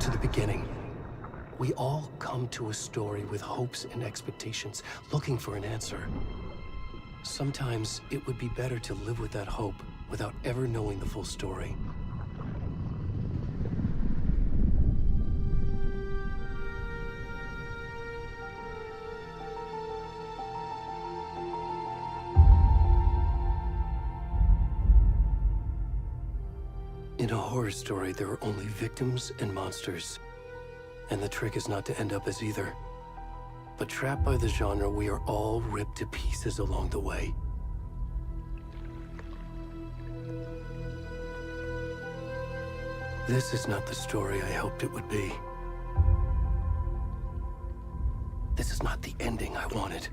to the beginning. We all come to a story with hopes and expectations, looking for an answer. Sometimes it would be better to live with that hope without ever knowing the full story. In a horror story, there are only victims and monsters. And the trick is not to end up as either. But trapped by the genre, we are all ripped to pieces along the way. This is not the story I hoped it would be. This is not the ending I wanted.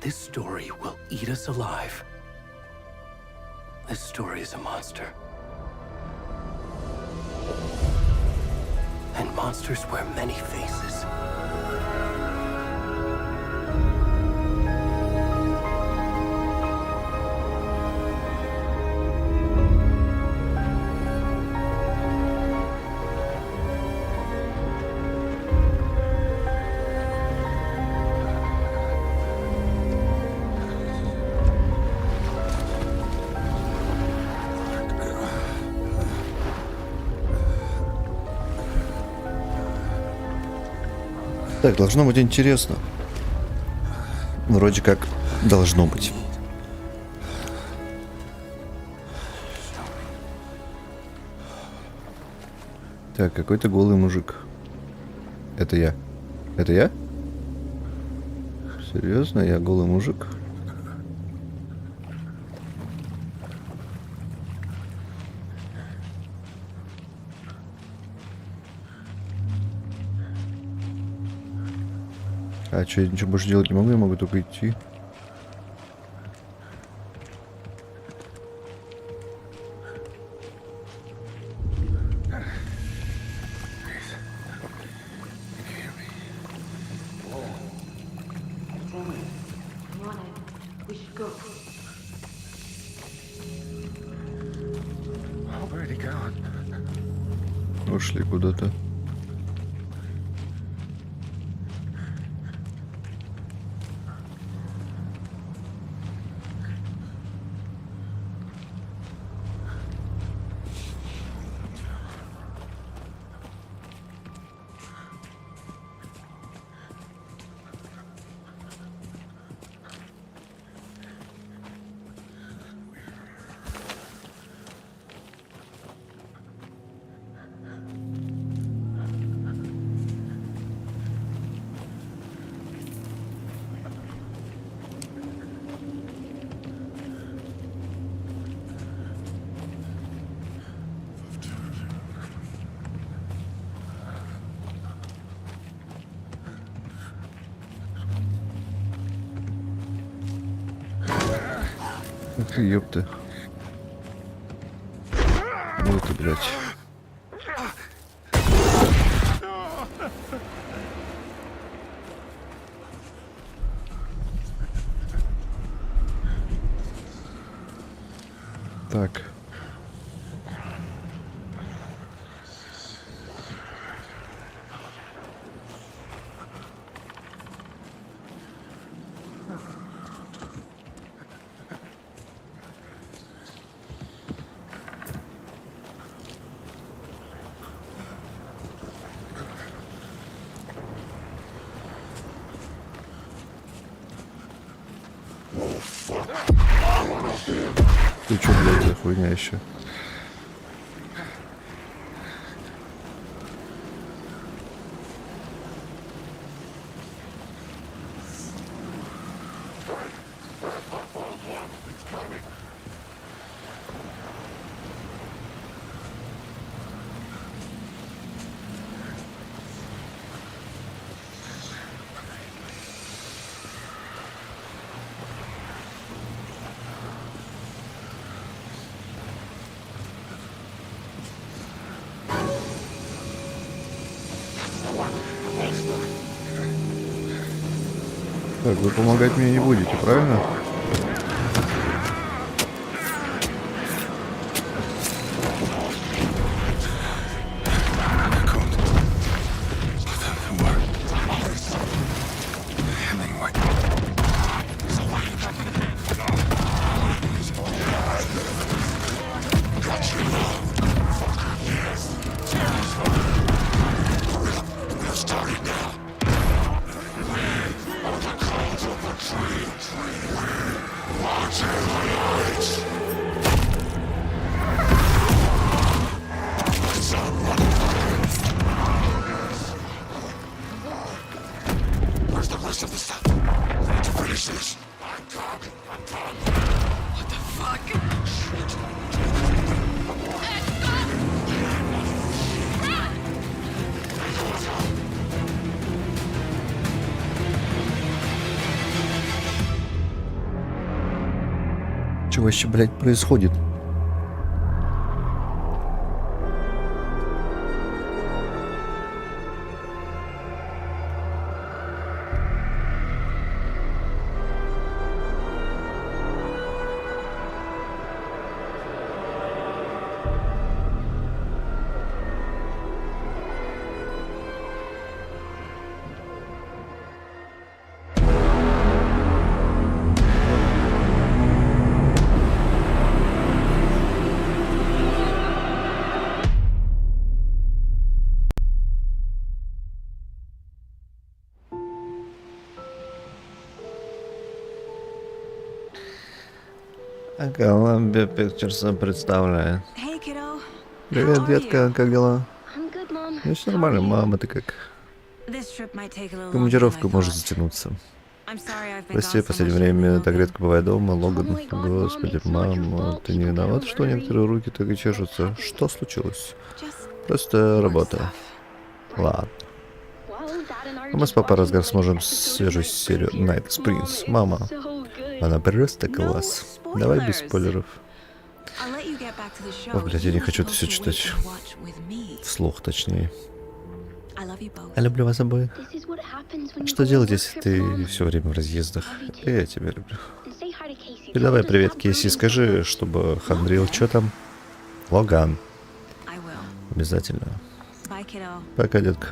This story will eat us alive. This story is a monster. And monsters wear many faces. Так, должно быть интересно. Вроде как должно быть. Так, какой-то голый мужик. Это я. Это я? Серьезно? Я голый мужик? А что, я ничего больше делать не могу, я могу только идти. Ушли куда-то. Ёпта. Вот и, блядь. Так. Ты чё, блядь, за хуйня еще? Так, вы помогать мне не будете, правильно? Что вообще, блядь, происходит? Колумбия Pictures представляет. Привет, детка, как дела? Ну, все нормально, мама, ты как? Командировка может затянуться. Прости, в последнее время так редко бывает дома, Логан. Господи, мама, ты не виноват, что некоторые руки так и чешутся? Что случилось? Просто работа. Ладно. Мы с папой разгар сможем свежую серию Night Springs. Мама, она просто класс. Давай без спойлеров. О, блядь, я не хочу это все читать. Вслух, точнее. Я люблю вас обоих. Что делать, если ты все время в разъездах? Я тебя люблю. Передавай привет Кейси, скажи, чтобы хандрил. Что там? Логан. Обязательно. Пока, детка.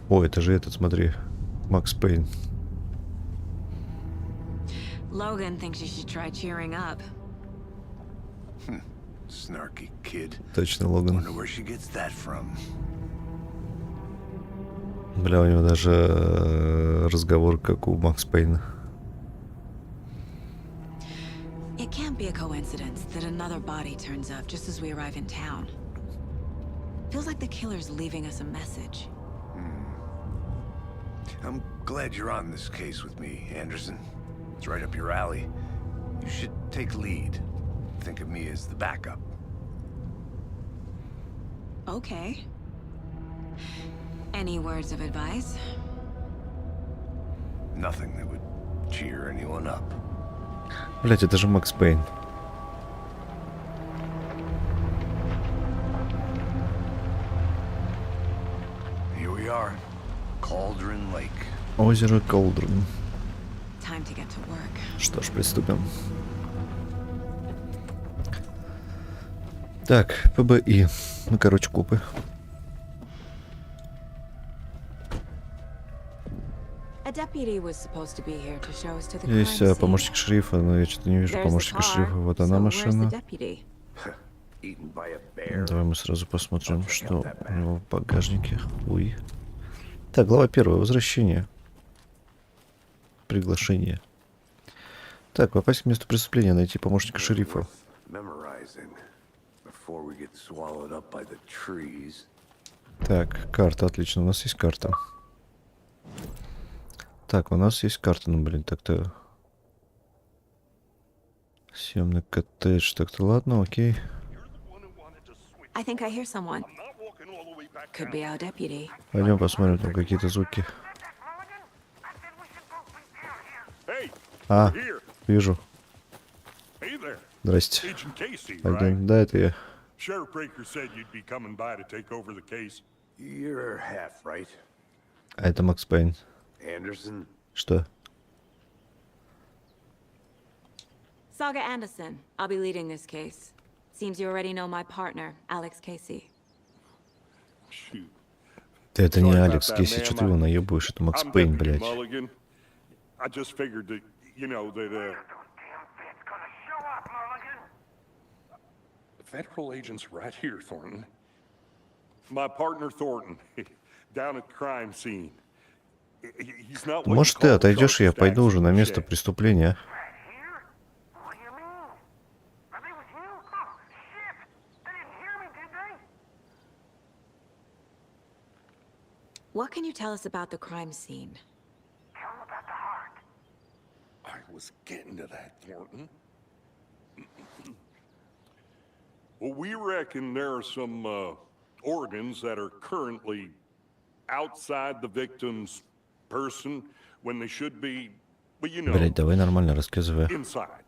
О, это же этот, смотри. Макс Пейн. Logan thinks you should try cheering up. Snarky kid. Точно, Логан. Wonder where she gets that from. Бля, у него даже разговор как у Макс Пейна. It can't be a coincidence that another body turns up just as we arrive in town. Feels like the killer's leaving us a message. I'm glad you're on this case with me, Anderson. It's right up your alley. You should take lead. Think of me as the backup. Okay. Any words of advice? Nothing that would cheer anyone up. Блять, это же Макс Пейн. Here we are. Cauldron Lake. Озеро Колдрон. Time to get to work. Что ж, приступим. Так, ПБИ. Ну, короче, купы. Есть помощник шерифа, но я что-то не вижу помощника шерифа. Вот она машина. Давай мы сразу посмотрим, что у него в багажнике. Уй. Так, глава 1. Возвращение. Приглашение. Так, попасть к месту преступления, найти помощника шерифа. Так, карта, отлично, у нас есть карта. Так, у нас есть карта, ну, блин, так-то... Съемный коттедж, так-то ладно, окей. Пойдем посмотрим, там какие-то звуки. А, вижу. Здрасте. Пойдем. Да, это я. А это Макс Пейн. Что? Saga Anderson. I'll be leading this case. Seems you already know my partner, Alex Casey. Ты это не Алекс Кейси, что ты его наебываешь? Это Макс Пейн, блядь. Federal agents right here, Thornton. My partner Thornton, down at the crime scene. Может, ты отойдешь, и я пойду уже на место преступления? What can you tell us about the crime scene? Tell him about the heart. I was getting to that, Thornton. Well, we reckon there are some organs that are currently outside the victim's person when they should be, well, you know, Блять, давай нормально рассказывай. inside.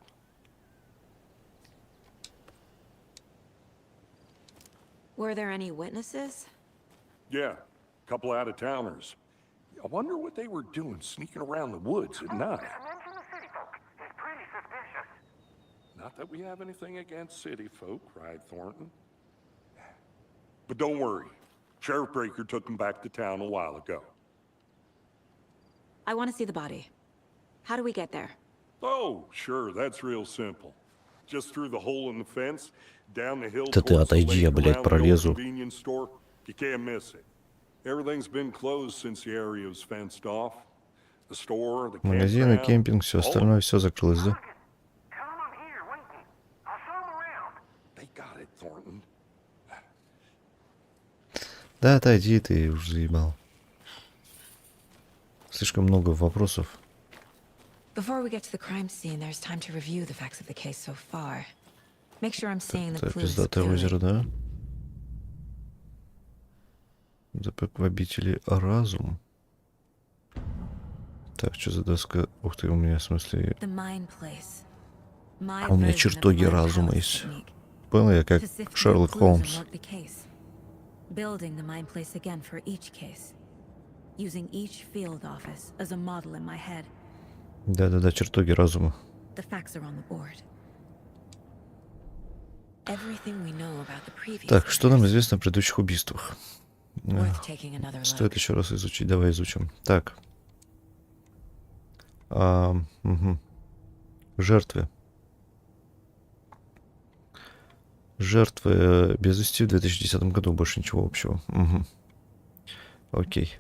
Were there any witnesses? Yeah, a couple out-of-towners. I wonder what they were doing sneaking around the woods at night. Not that we have anything against city folk, right, Thornton? But don't worry. Sheriff Breaker took them back to town a while ago. I want to see the body. How do we get there? Oh, sure, that's real simple. Just through the hole in the fence, down the hill Да ты towards the отойди, я, lake, блядь, around the old пролезу. convenience store. You can't miss it. Everything's been closed since the area was fenced off. The store, the Магазины, campground, кемпинг, все all of остальное, it. все закрылось, да? They got it, Thornton. Да, отойди, ты уже заебал. Слишком много вопросов. Before we get to the crime scene, there's time to review the facts of the case so far. Make sure I'm seeing the Это clues пиздатое clearly. озеро, да? Запек в обители разум. Так, что за доска? Ух ты, у меня, в смысле... The mind place. My У меня version of чертоги the разума Mind есть. Palace technique. Понял я, как To sift through Шерлок clues and Холмс. work the case. Building the mind place again for each case. Using each field office as a model in my head. Да-да-да, чертоги разума. The facts are on the board. Everything we know about the previous Так, что нам murders. известно о предыдущих убийствах? Worth taking another Стоит look. еще раз изучить. Давай изучим. Так. Угу. Жертвы. Жертвы без вести в 2010 году. Больше ничего общего. Угу. Окей.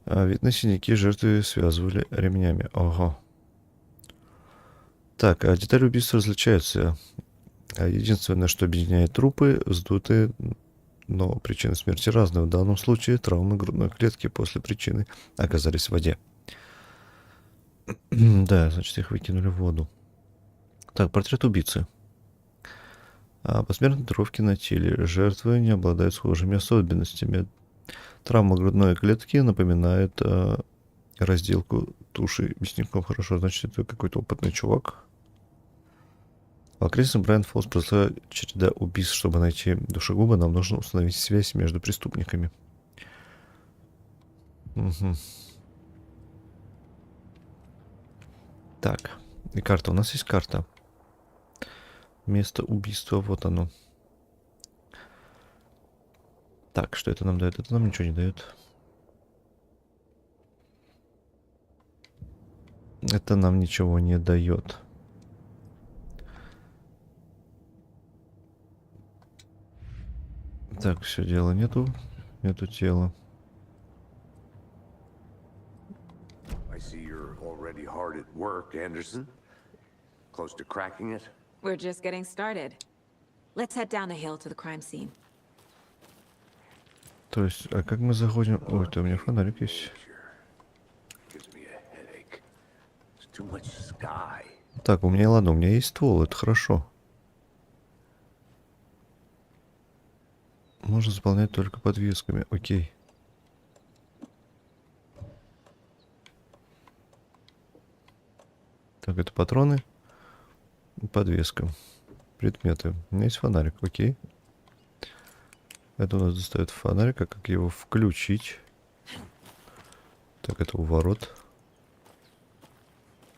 Видно, синяки жертвы связывали ремнями. Ого. Так, а детали убийства различаются. Единственное, что объединяет трупы, вздутые, но причины смерти разные. В данном случае травмы грудной клетки после причины оказались в воде. Да, значит, их выкинули в воду. Так, портрет убийцы. Посмертные татуировки на теле. Жертвы не обладают схожими особенностями. Травма грудной клетки напоминает разделку туши мясников. Хорошо, значит, это какой-то опытный чувак. В окрестностях Брайан-Фоллс произошла череда убийств. Чтобы найти душегуба, нам нужно установить связь между преступниками. Угу. Так, и карта. У нас есть карта. Место убийства, вот оно. Так, что это нам дает? Это нам ничего не дает. Это нам ничего не дает. Так, все, дела нету. Нету тела. I see you're already hard at work, Anderson. Close to cracking it? We're just getting started. Let's head down the hill to the crime scene. То есть, а как мы заходим? Ой, это у меня фонарик есть. Gives me a headache. There's too much sky. Так, у меня, ладно, у меня есть ствол, это хорошо. Можно заполнять только подвесками, окей. Так, это патроны. Подвеска. Предметы. У меня есть фонарик, окей. Это у нас достает фонарик, а как его включить? Так, это у ворот.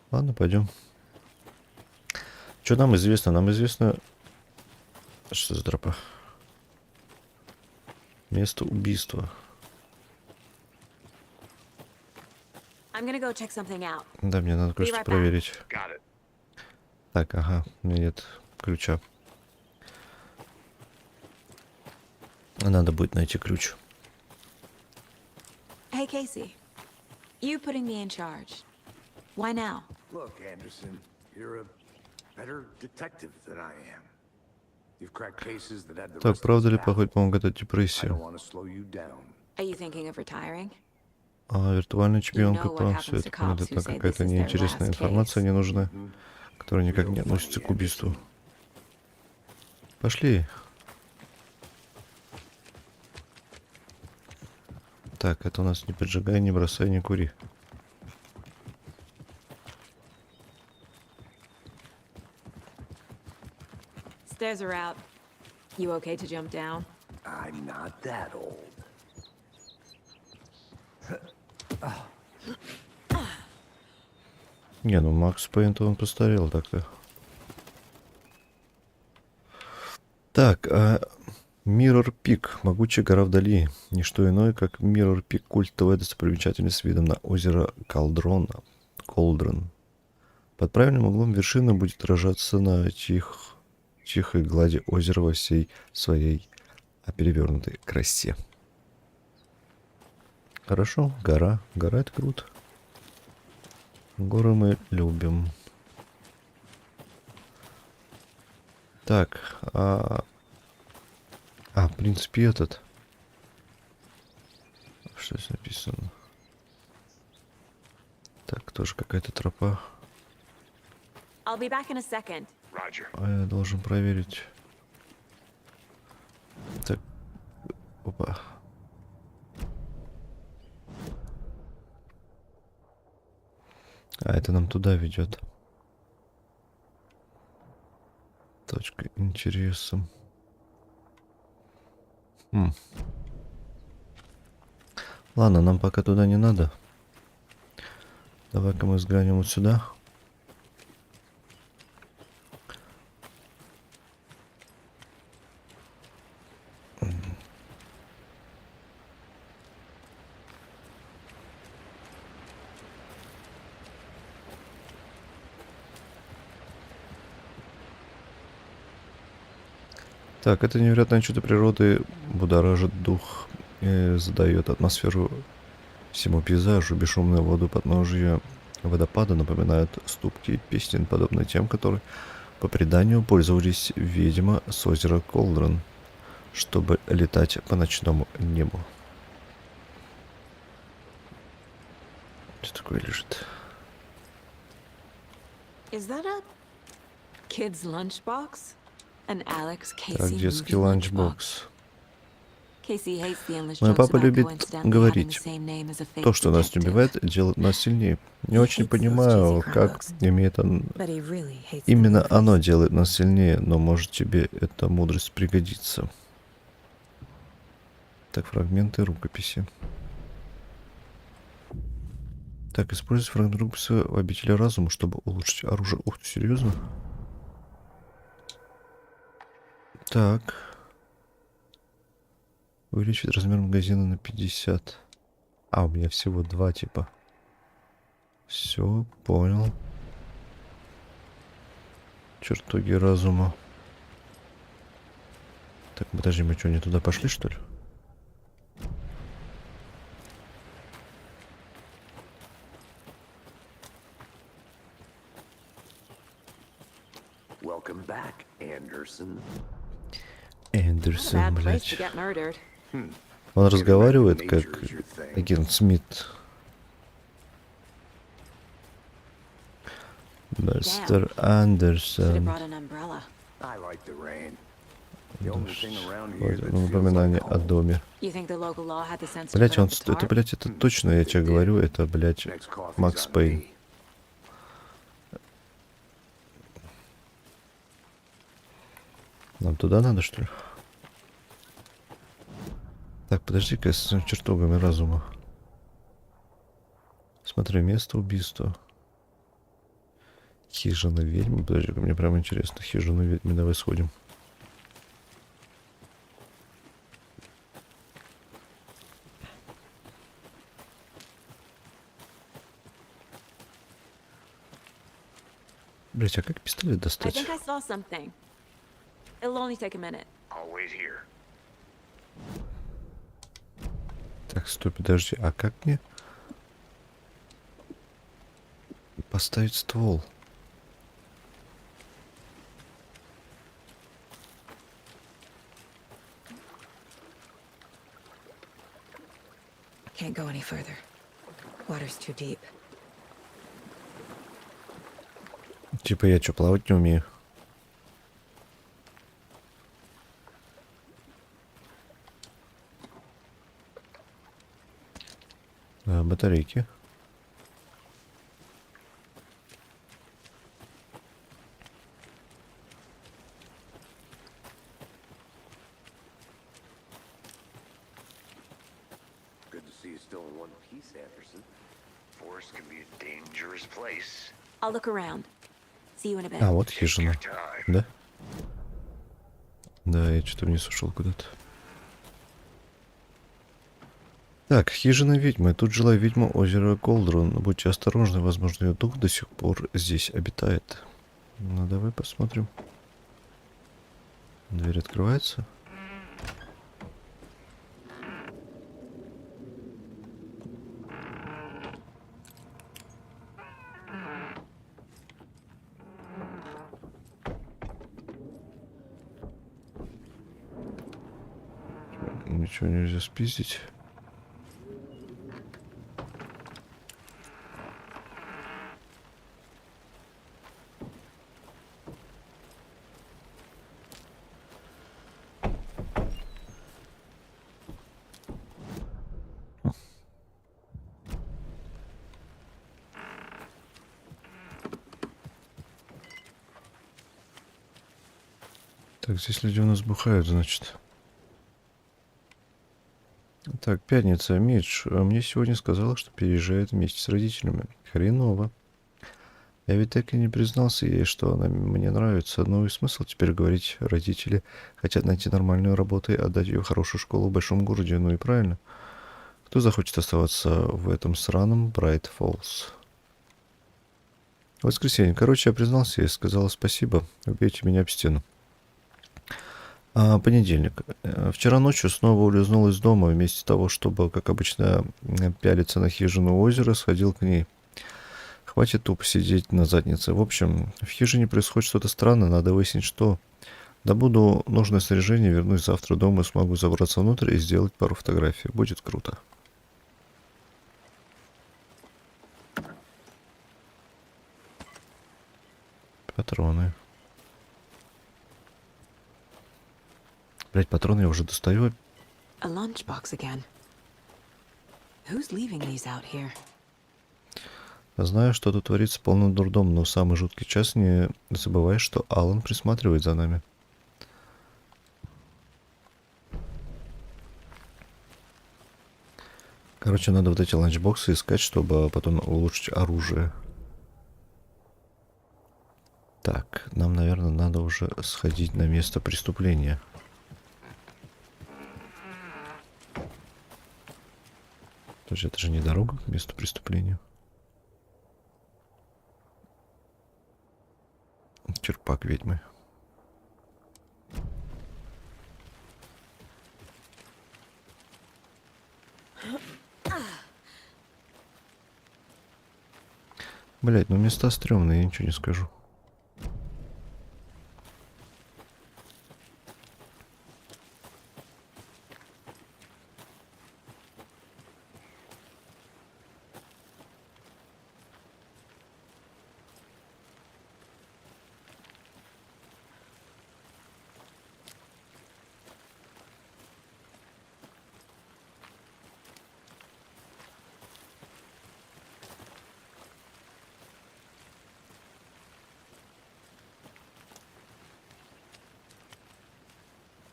Ладно, пойдем. Что нам известно? Нам известно... Что за тропа? Место убийства. I'm gonna go check something out. Да, мне надо кое-что проверить. Got it. Так, ага, у меня нет ключа. Надо будет найти ключ. Hey, Casey. You putting me in charge. Why now? Look, Anderson, you're a better detective than I am. You've cracked cases that had the Так, rest of правда us ли baffled. походит помогает от I don't депрессии? want to slow you down. Are you thinking of retiring? А виртуальный чемпион You know КП, what все happens это to помогает, cops who там say какая-то this is their неинтересная last информация case. не нужна, которая никак не Real относится funny, к убийству. Anderson. Пошли. Так, это у нас не поджигай, не бросай, не кури. Stairs are out. You okay to jump down? I'm not that old. Не, ну Макс Пейн-то он постарел так-то. Так, Mirror Peak, могучая гора вдали. Ничто иное, как Mirror Peak, культовая достопримечательность с видом на озеро Колдрон. Под правильным углом вершина будет отражаться на тихой глади озера во всей своей перевернутой красе. Хорошо, гора. Гора — это круто. Горы мы любим. Так, в принципе, этот. Что здесь написано? Так, тоже какая-то тропа. I'll be back in a second. Roger. А я должен проверить. Так, опа. А это нам туда ведет. Точка интереса. Ладно, нам пока туда не надо. Давай-ка мы взглянем вот сюда. Так, это невероятное чудо природы будоражит дух и задает атмосферу всему пейзажу. Бесшумная вода подножия водопада напоминает ступки песен, подобные тем, которые, по преданию, пользовались, видимо, с озера Колдрон, чтобы летать по ночному небу. Что такое лежит? Is that a kid's lunchbox? An Alex Так, Casey детский movie ланчбокс. Casey hates the endless Мой jokes папа about любит coincidentally having the говорить, same name as a fake то, что нас не detective. убивает, делает нас сильнее. Не очень понимаю, как имеет But he really hates the именно movies. оно делает нас сильнее, но может тебе эта мудрость пригодится. Так, фрагменты рукописи. Так, используй фрагмент рукописи в обители разума, чтобы улучшить оружие. Ух ты, серьезно? Так. Увеличить размер магазина на 50. А, у меня всего 2 типа. Все, понял. Чертоги разума. Так, подожди, мы что, не туда пошли, что ли? Welcome back, Anderson. Эндерсон, Bad place to блядь. get murdered. Он разговаривает как агент Смит. Мистер Should have Андерсон. brought an umbrella. I like the rain. The only thing around here Вот, that feels напоминание like о home. доме. You think the local law had the sense to Блять, put он, up a это, tarp? блять, это точно, я тебе говорю, это, блять, Next coffee's Макс on Пейн. me. Нам туда надо, что ли? Так, подожди-ка, с чертогами разума. Смотри, место убийства. Хижина ведьмы. Подожди-ка, мне прям интересно. Хижина ведьмы, давай сходим. Блять, а как пистолет I достать? think I saw something. It'll only take a minute. I'll wait here. Так, стой, подожди, а как мне поставить ствол? Can't go any further. Water's too deep. Типа я что, плавать не умею? А, батарейки. Good to see you still in one piece, Anderson. Forest can be a dangerous place. I'll look around. See you in a bit. А, вот хижина. Да? Да, я что-то вниз ушел куда-то. Так, хижина ведьмы. Тут жила ведьма озера Колдрон. Будьте осторожны, возможно, ее дух до сих пор здесь обитает. Ну, давай посмотрим. Дверь открывается. Ничего нельзя спиздить. Так, здесь люди у нас бухают, значит. Так, пятница. Мидж мне сегодня сказала, что переезжает вместе с родителями. Хреново. Я ведь так и не признался ей, что она мне нравится. Ну и смысл теперь говорить, родители хотят найти нормальную работу и отдать ее в хорошую школу в большом городе. Ну и правильно. Кто захочет оставаться в этом сраном Брайт Фоллс? Воскресенье. Короче, я признался ей, сказала спасибо. Убейте меня об стену. Понедельник. Вчера ночью снова улизнул из дома. Вместо того, чтобы, как обычно, пялиться на хижину озера, сходил к ней. Хватит тупо сидеть на заднице. В общем, в хижине происходит что-то странное, надо выяснить, что. Добуду нужное снаряжение, вернусь завтра дома и смогу забраться внутрь и сделать пару фотографий. Будет круто. Патроны. Блять, патроны я уже достаю. A lunchbox again. Who's leaving these out here? Знаю, что тут творится полный дурдом, но в самый жуткий час не забывай, что Алан присматривает за нами. Короче, надо вот эти ланчбоксы искать, чтобы потом улучшить оружие. Так, нам, наверное, надо уже сходить на место преступления. То есть это же не дорога к месту преступления. Черпак ведьмы. Блять, ну места стрёмные, я ничего не скажу.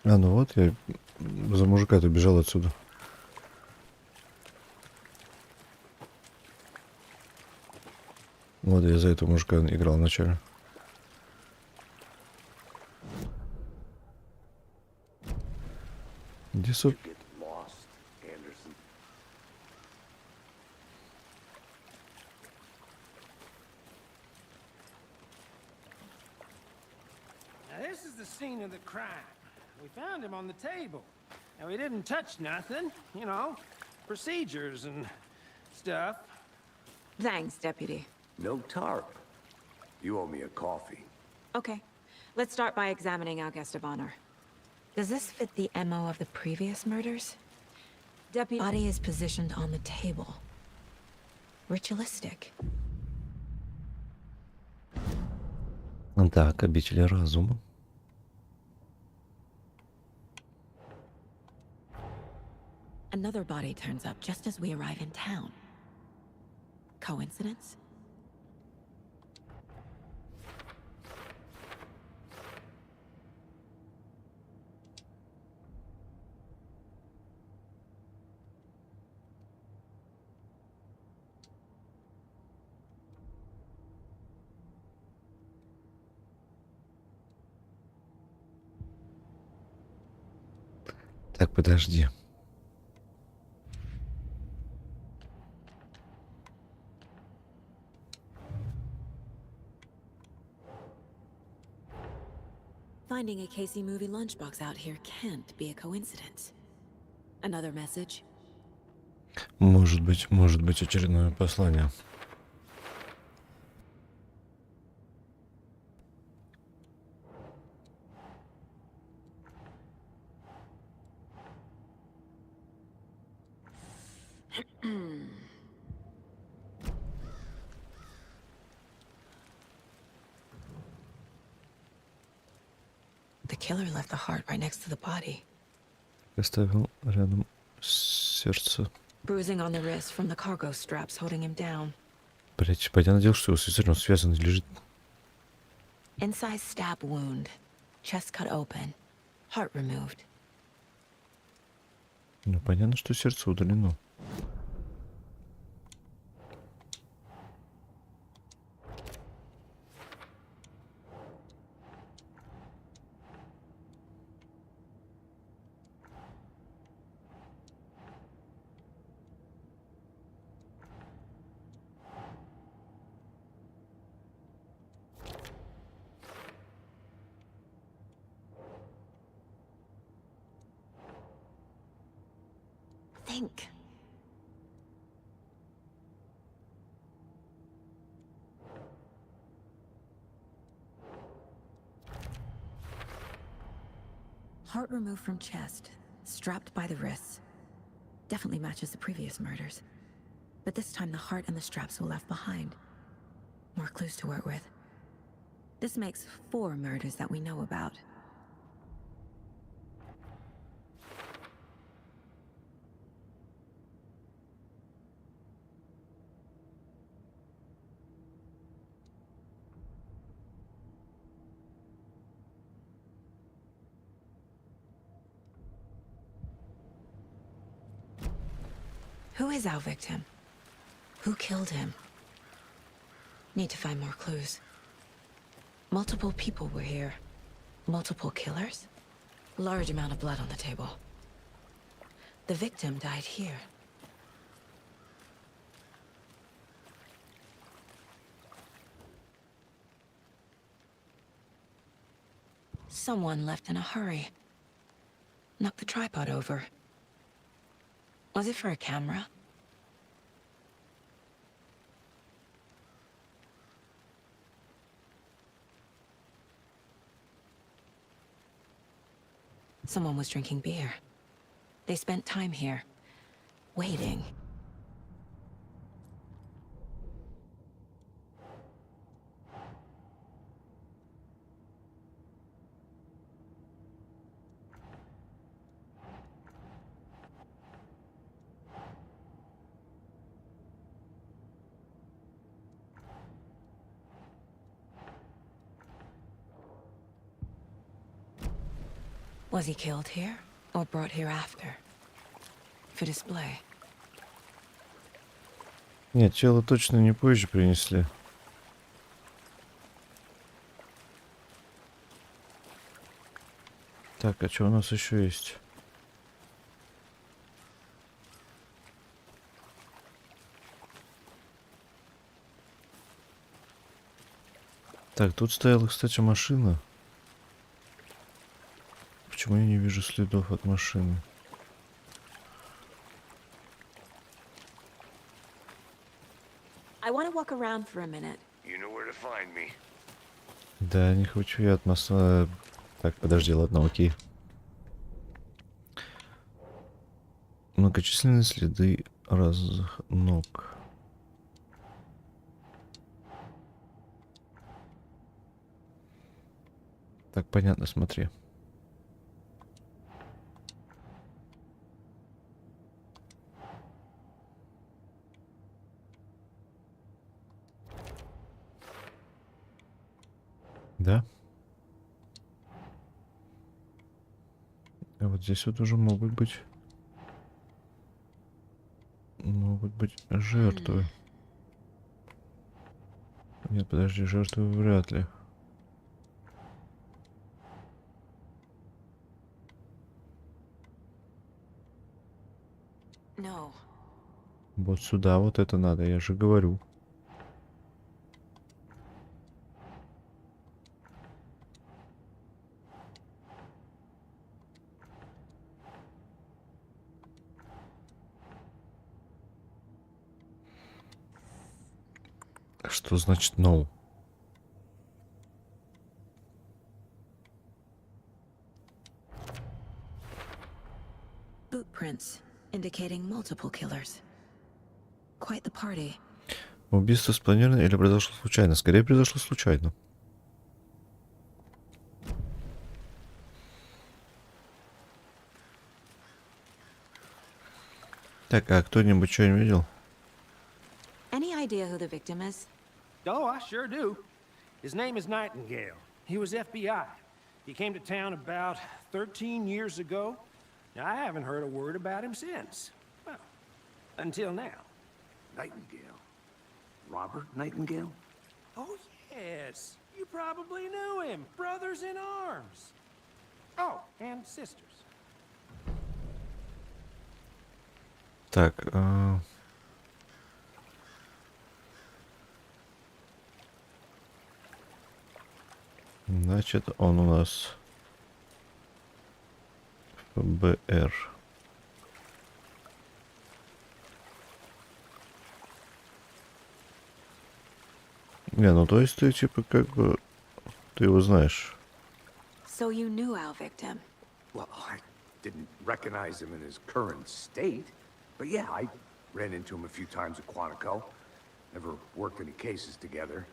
А, ну вот, я за мужика-то бежал отсюда. Вот я за этого мужика играл вначале. Где соп? This is the scene of the crime. We found him on the table. And we didn't touch nothing, you know. procedures and stuff. Thanks, Deputy. No tarp. You owe me a coffee. Okay, let's start by examining our guest of honor. Does this fit the MO of the previous murders? Deputy, body is positioned on the table. Ritualistic. Так, обители разума. Another body turns up just as we arrive in town. Coincidence? Так, подожди. Finding a Casey movie lunchbox out here can't be a coincidence. Another message? Может быть очередное послание. The killer left the heart right next to the body. Оставил рядом сердце. Bruising on the wrist from the cargo straps holding him down. Блять, я надеялся, что его связано, он связан лежит. Inside stab wound. Chest cut open. Heart removed. Ну, понятно, что сердце удалено. Think. Heart removed from chest, strapped by the wrists. Definitely matches the previous murders. But this time the heart and the straps were left behind. More clues to work with. This makes 4 murders that we know about. Who is our victim? Who killed him? Need to find more clues. Multiple people were here. Multiple killers? Large amount of blood on the table. The victim died here. Someone left in a hurry. Knocked the tripod over. Was it for a camera? Someone was drinking beer. They spent time here, waiting. Was he killed here, or brought here after? For display? Нет, тело точно не позже принесли. Так, а что у нас еще есть? Так, тут стояла, кстати, машина. Почему я не вижу следов от машины? walk around for a minute. You know where to find me. Да, не хочу я атмосферу. Так, подожди, ладно, окей. Многочисленные следы ног. Так, понятно, смотри. Да? А вот здесь вот уже могут быть жертвы. Нет, подожди, жертвы вряд ли. No. Вот сюда вот это надо, я же говорю. Что значит no? Footprints indicating multiple killers. Quite the party. Убийство спланировано или произошло случайно? Скорее произошло случайно. Так, а кто-нибудь что-нибудь видел? Any idea who the victim is? Oh, I sure do. His name is Nightingale. He was FBI. He came to town about 13 years ago. Now, I haven't heard a word about him since. Well, until now. Nightingale? Robert Nightingale? Oh, yes. You probably knew him. Brothers in arms. Oh, and sisters. Так, значит, он у нас ФБР. Не, ну то есть ты типа как бы ты его знаешь. So you knew our victim. Well, I didn't recognize him in his current state. But yeah, I ran into him a few times at Quantico. Never worked any cases together.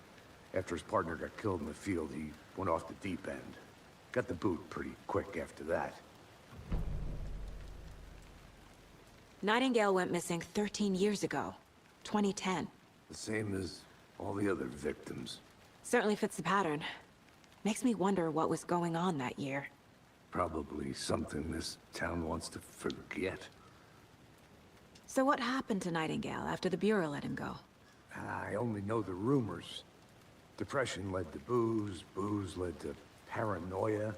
After his partner got killed in the field, he went off the deep end. Got the boot pretty quick after that. Nightingale went missing 13 years ago. 2010. The same as all the other victims. Certainly fits the pattern. Makes me wonder what was going on that year. Probably something this town wants to forget. So what happened to Nightingale after the Bureau let him go? I only know the rumors. Depression led to booze, booze led to paranoia.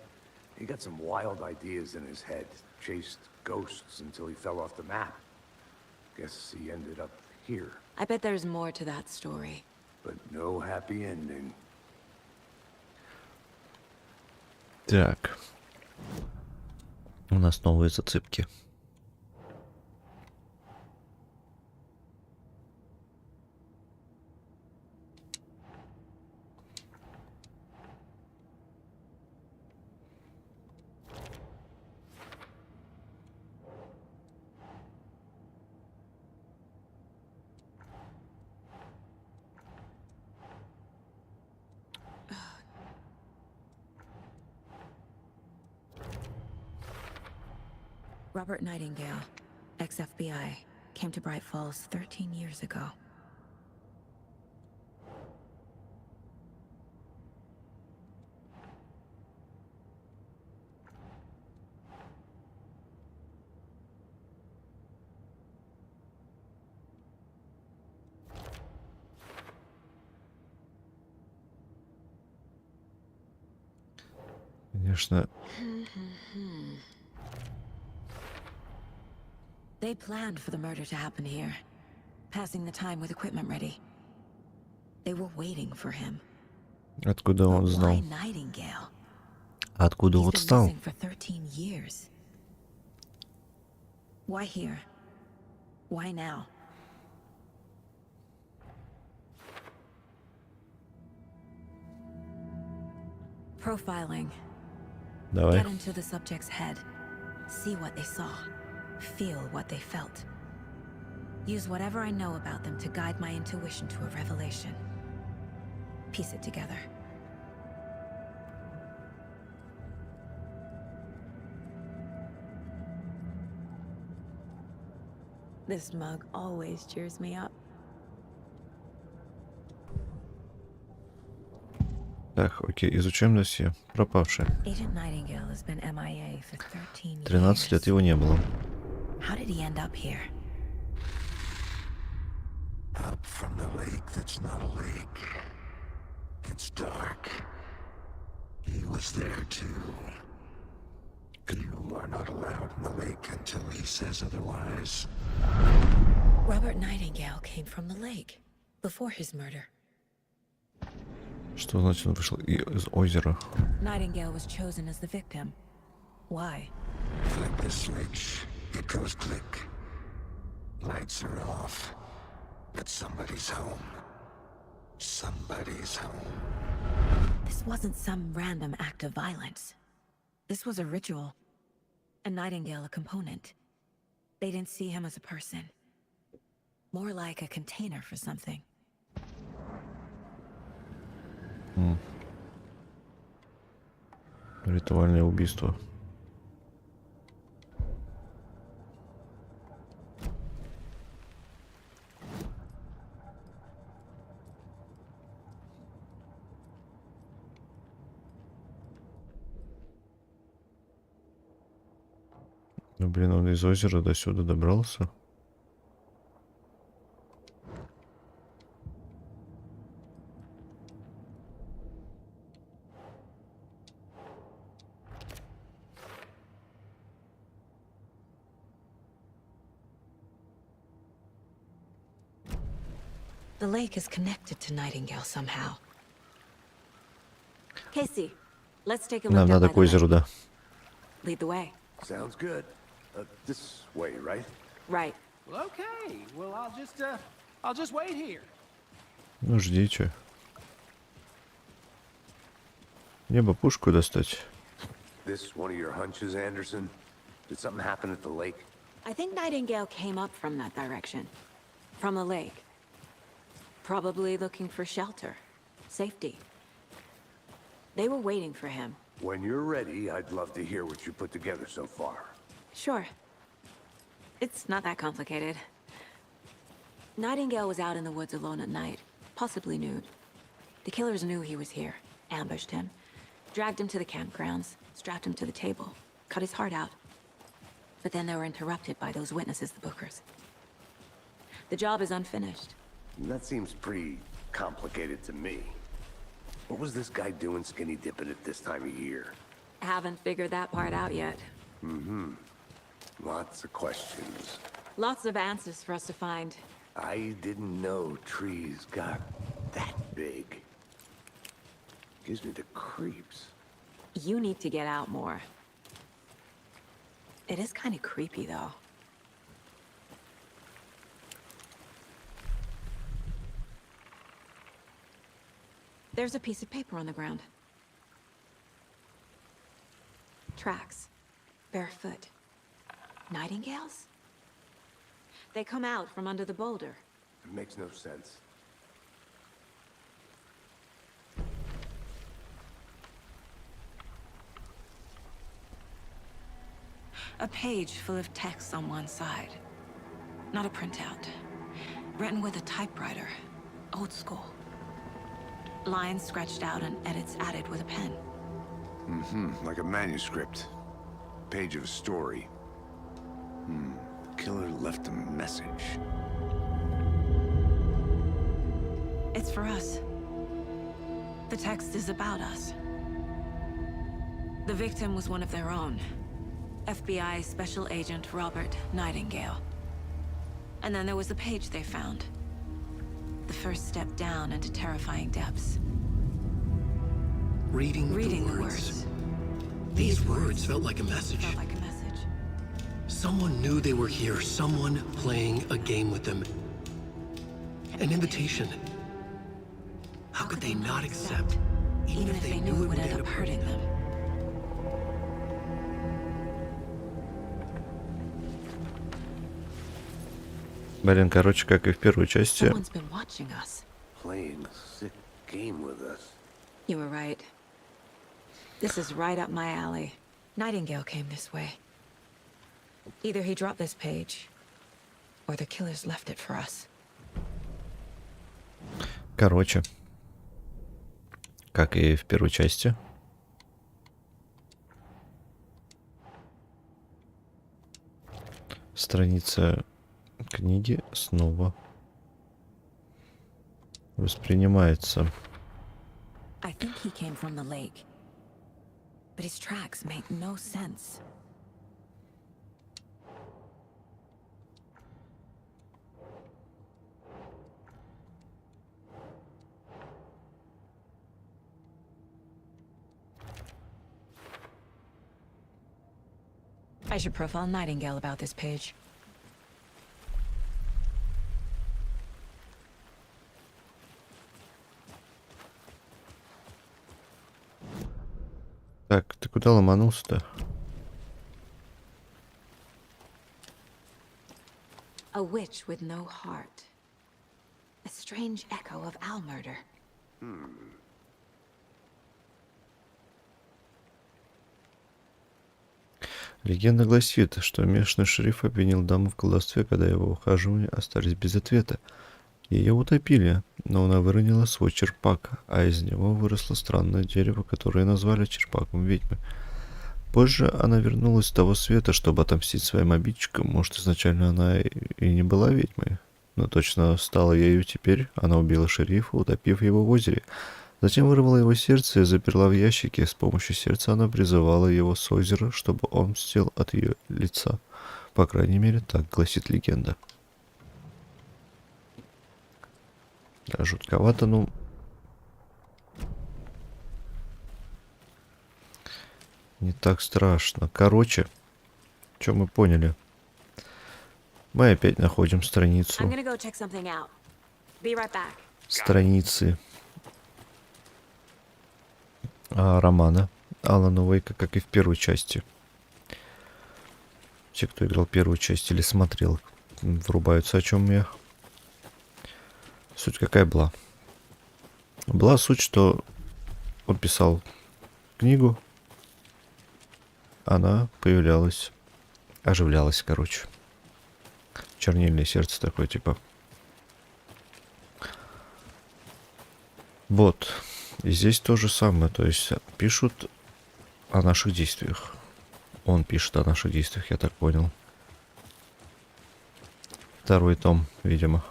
He got some wild ideas in his head, chased ghosts until he fell off the map. Guess he ended up here. I bet there's more to that story. But no happy ending. Так. У нас новые зацепки. Robert Nightingale, ex-FBI, came to Bright Falls 13 years ago. Конечно. They planned for the murder to happen here, passing the time with equipment ready. They were waiting for him. Откуда он But знал? why Nightingale? Откуда He's он been знал? missing for 13 years. Why here? Why now? Profiling. Давай. Get into the subject's head. See what they saw. Feel what they felt. Use whatever I know about them to guide my intuition to a revelation. Piece it together. This mug always cheers me up. Так, окей, изучаем досье. Пропавший. Agent Nightingale has been MIA for 13 13 лет его не было. How did he end up here? Up from the lake that's not a lake. It's dark. He was there too. You are not allowed in the lake until he says otherwise. Robert Nightingale came from the lake before his murder. Что значит он вышел из озера? Nightingale was chosen as the victim. Why? Flip the switch. It goes click. Lights are off. But somebody's home. Somebody's home. This wasn't some random act of violence. This was a ritual. And Nightingale a component. They didn't see him as a person. More like a container for something. Ритуальное убийство. Ну, блин, он из озера до сюда добрался. The lake is connected to Nightingale somehow. Casey, let's take a look. Нам надо к озеру, да. Lead the way. Sounds good. This way, right? Right. Well, okay. Well, I'll just wait here. Ну, жди, чё. Мне бы пушку достать. This one of your hunches, Anderson? Did something happen at the lake? I think Nightingale came up from that direction. From the lake. Probably looking for shelter. Safety. They were waiting for him. When you're ready, I'd love to hear what you put together so far. Sure. It's not that complicated. Nightingale was out in the woods alone at night, possibly nude. The killers knew he was here, ambushed him, dragged him to the campgrounds, strapped him to the table, cut his heart out. But then they were interrupted by those witnesses, the Bookers. The job is unfinished. That seems pretty complicated to me. What was this guy doing skinny dipping at this time of year? Haven't figured that part out yet. Mm-hmm. Lots of questions. Lots of answers for us to find. I didn't know trees got that big. Gives me the creeps. You need to get out more. It is kind of creepy, though. There's a piece of paper on the ground. Tracks. Barefoot. Nightingales? They come out from under the boulder. It makes no sense. A page full of text on one side. Not a printout. Written with a typewriter. Old school. Lines scratched out and edits added with a pen. Mm-hmm, like a manuscript. Page of a story. The killer left a message. It's for us. The text is about us. The victim was one of their own. FBI Special Agent Robert Nightingale. And then there was the page they found. The first step down into terrifying depths. Reading the words. These words felt like a message. Felt like a message. Someone knew they were here, someone playing a game with them. An invitation. How could they not accept even if they knew it would end up hurting them. Блин, короче, как и в первой части. Someone's been watching us. Playing a sick game with us. You were right. This is right up my alley. Nightingale came this way. Either he dropped this page, or the killers left it for us. Короче, как и в первой части. Страница книги снова воспринимается. I think he came from the lake, but his tracks make no sense. I should profile Nightingale about this page. Так, ты куда ломанулся-то? A witch with no heart. A strange echo of Al murder. Легенда гласит, что местный шериф обвинил даму в колдовстве, когда его ухаживания остались без ответа. Ее утопили, но она выронила свой черпак, а из него выросло странное дерево, которое назвали черпаком ведьмы. Позже она вернулась с того света, чтобы отомстить своим обидчикам. Может, изначально она и не была ведьмой, но точно стала ею теперь. Она убила шерифа, утопив его в озере. Затем вырвала его сердце и заперла в ящике. С помощью сердца она призывала его с озера, чтобы он мстил от ее лица. По крайней мере, так гласит легенда. Да, жутковато, ну... Не так страшно. Короче, что мы поняли? Мы опять находим страницу. Страницы романа Алана Уэйка, как и в первой части. Те, кто играл первую часть или смотрел, врубаются, о чем я. Суть какая была? Была суть, что он писал книгу, она появлялась, оживлялась, короче. Чернильное сердце такое, типа. Вот. И здесь то же самое, то есть пишут о наших действиях. Он пишет о наших действиях, я так понял. Второй том, видимо.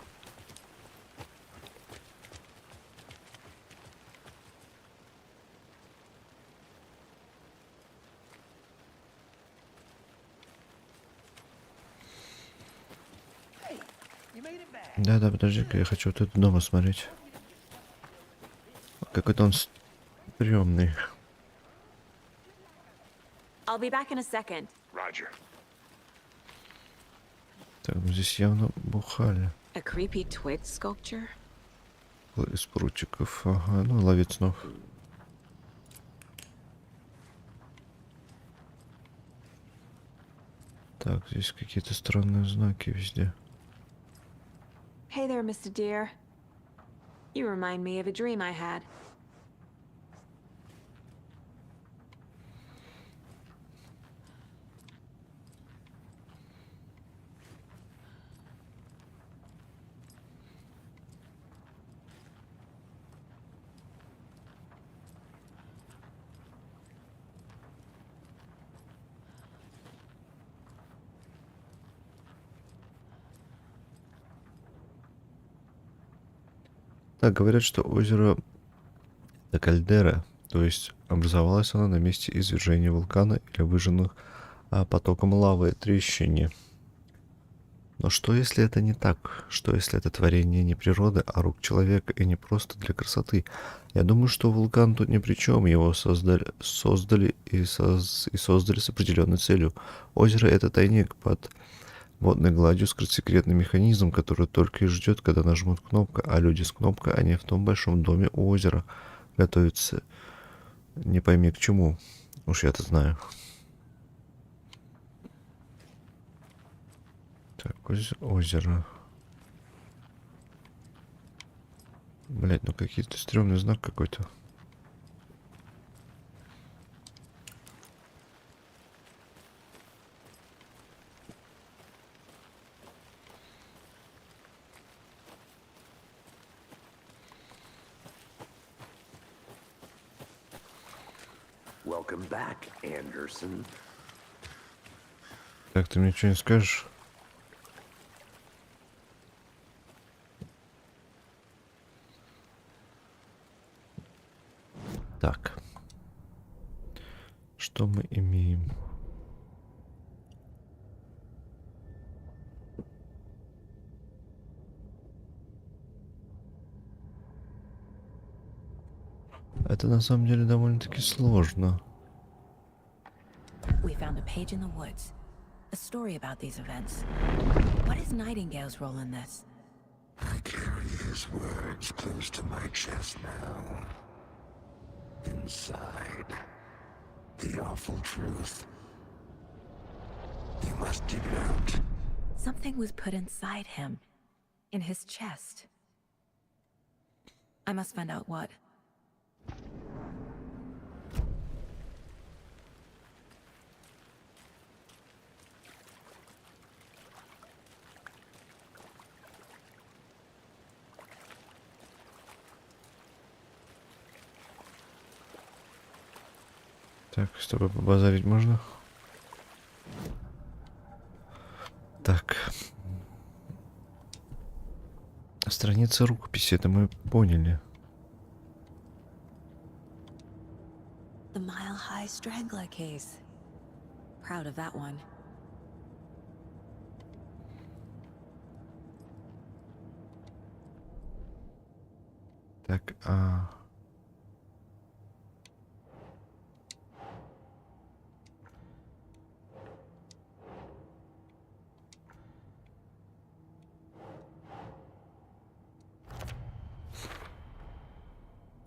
Да, подожди-ка, я хочу вот это дома смотреть. Какой-то он стрёмный. I'll be back in a second. Roger. Так, ну здесь явно бухали. A creepy twig sculpture? Из прутиков, ага, ну ловец снов. Так, здесь какие-то странные знаки везде. Hey there, Mr. Deer. You remind me of a dream I had. Так, говорят, что озеро — это кальдера, то есть образовалась она на месте извержения вулкана или выжженных потоком лавы трещине. Но что, если это не так? Что, если это творение не природы, а рук человека и не просто для красоты? Я думаю, что вулкан тут ни при чем. Его создали с определенной целью. Озеро — это тайник под водной гладью, скрыт секретный механизм, который только и ждет, когда нажмут кнопку, а люди с кнопкой, они в том большом доме у озера готовятся Не пойми к чему. Уж я-то знаю. Так, озеро. Блять, ну какие-то стрёмный знак какой-то. Welcome back, Anderson. Так, ты мне что не скажешь? Так. Что мы имеем? Это на самом деле довольно-таки сложно. We found a page in the woods. A story about these events. What is Nightingale's role in this? I carry his words close to my chest now. Inside, the awful truth. You must dig it out. Something was put inside him. In his chest. I must find out what. Так, с тобой побазарить можно? Так. Страница рукописи, это мы поняли. The Mile High Strangler case. Proud of that one. Так,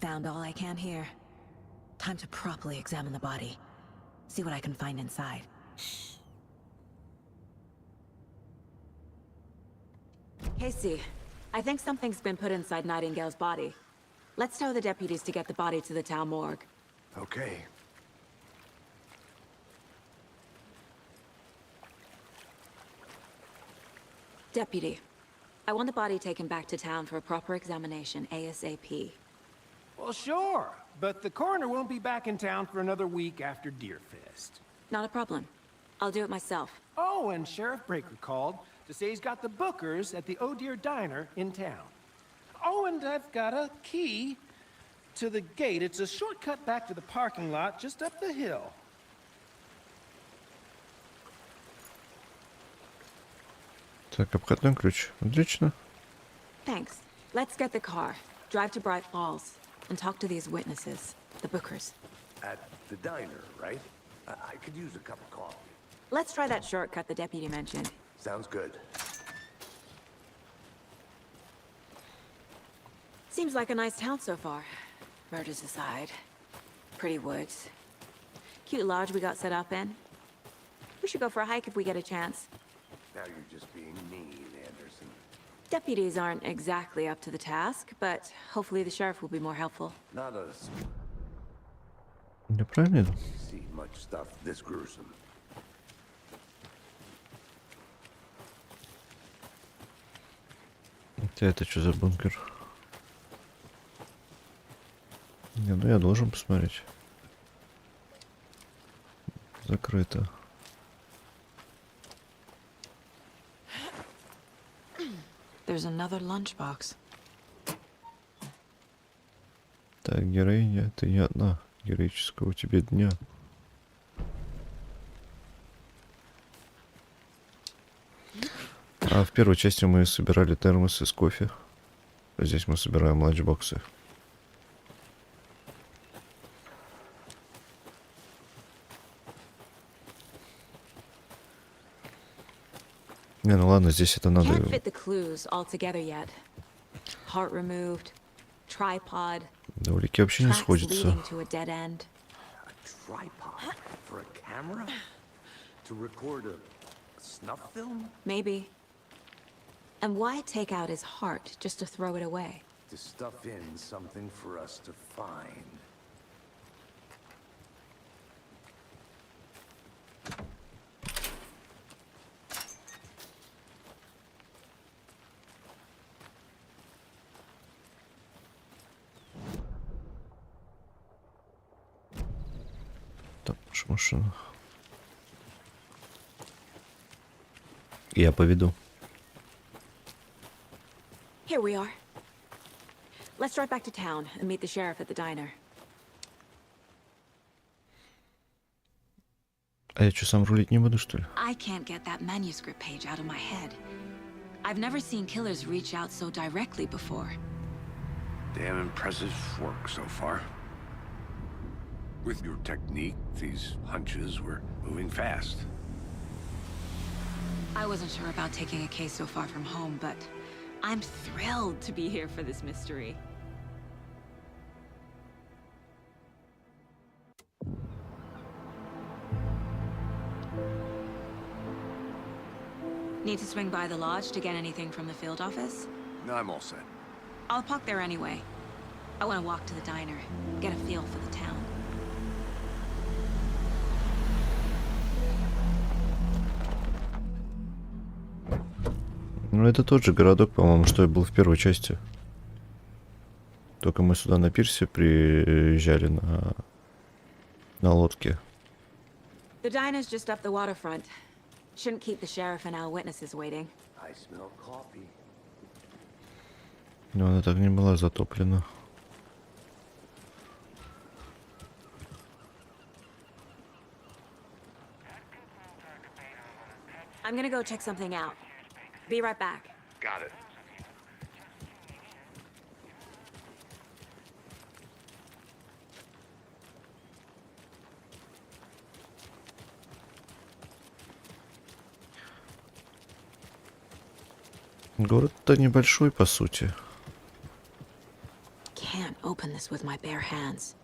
Found all I can here. Time to properly examine the body. See what I can find inside. Casey, I think something's been put inside Nightingale's body. Let's tell the deputies to get the body to the town morgue. Okay. Deputy, I want the body taken back to town for a proper examination ASAP. Well, sure, but the coroner won't be back in town for another week after Deerfest. Not a problem. I'll do it myself. Oh, and Sheriff Breaker called to say he's got the bookers at the Oh Dear Diner in town. Oh, and I've got a key to the gate. It's a shortcut back to the parking lot just up the hill. так, обходной ключ. Отлично. Thanks. Let's get the car, drive to Bright Falls, and talk to these witnesses, the bookers. At the diner, right? I could use a cup of coffee. Let's try that shortcut the deputy mentioned. Sounds good. Seems like a nice town so far. Murders aside. Pretty woods. Cute lodge we got set up in. We should go for a hike if we get a chance. Now you're just being mean, Anderson. Deputies aren't exactly up to the task, but hopefully the sheriff will be more helpful. Not us. Я правильно иду? See much stuff this gruesome. Это что за бункер? Не, ну я должен посмотреть. Закрыто. There's another lunchbox. Так, героиня, ты не одна. Героического тебе дня. А в первой части мы собирали термосы с кофе. Здесь мы собираем ланчбоксы. Не, ну ладно, здесь это надо... Can't fit the clues all together yet. Heart removed, tripod, Да, улики вообще не tracks сходятся. leading to a dead end. tripod for a camera? To record a snuff film? Maybe. And why take out his heart just to throw it away? To stuff in something for us to find. Так, наша машина. Я поведу. Here we are. Let's drive back to town and meet the sheriff at the diner. А я что, сам рулить не буду, что ли? I can't get that manuscript page out of my head. I've never seen killers reach out so directly before. Damn impressive work so far. With your technique, these hunches were moving fast. I wasn't sure about taking a case so far from home, but I'm thrilled to be here for this mystery. Need to swing by the lodge to get anything from the field office? No, I'm all set. I'll park there anyway. I want to walk to the diner, get a feel for the town. Ну, это тот же городок, по-моему, что и был в первой части. Только мы сюда на пирсе приезжали на лодке. The diner's just up the waterfront. Shouldn't keep the sheriff and our witnesses waiting. I smell coffee. Но она так не была затоплена. I'm gonna go check something out. Be right back. Got it. Город-то небольшой, по сути. Can't open this with my bare hands.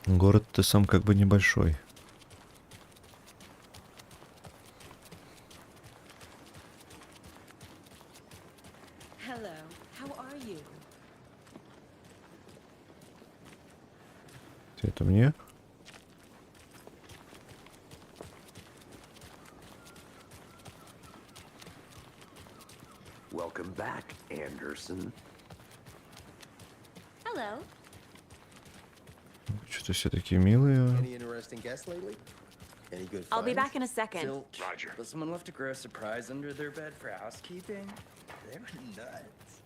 Город-то сам как бы небольшой. Hello, how are you? Это мне? Welcome back, Anderson. Hello. Что-то все такие милые. Any interesting guests lately? Any good I'll be finds? back in a second. Zilch. Roger. But someone left a gross surprise under their bed for housekeeping? They were nuts.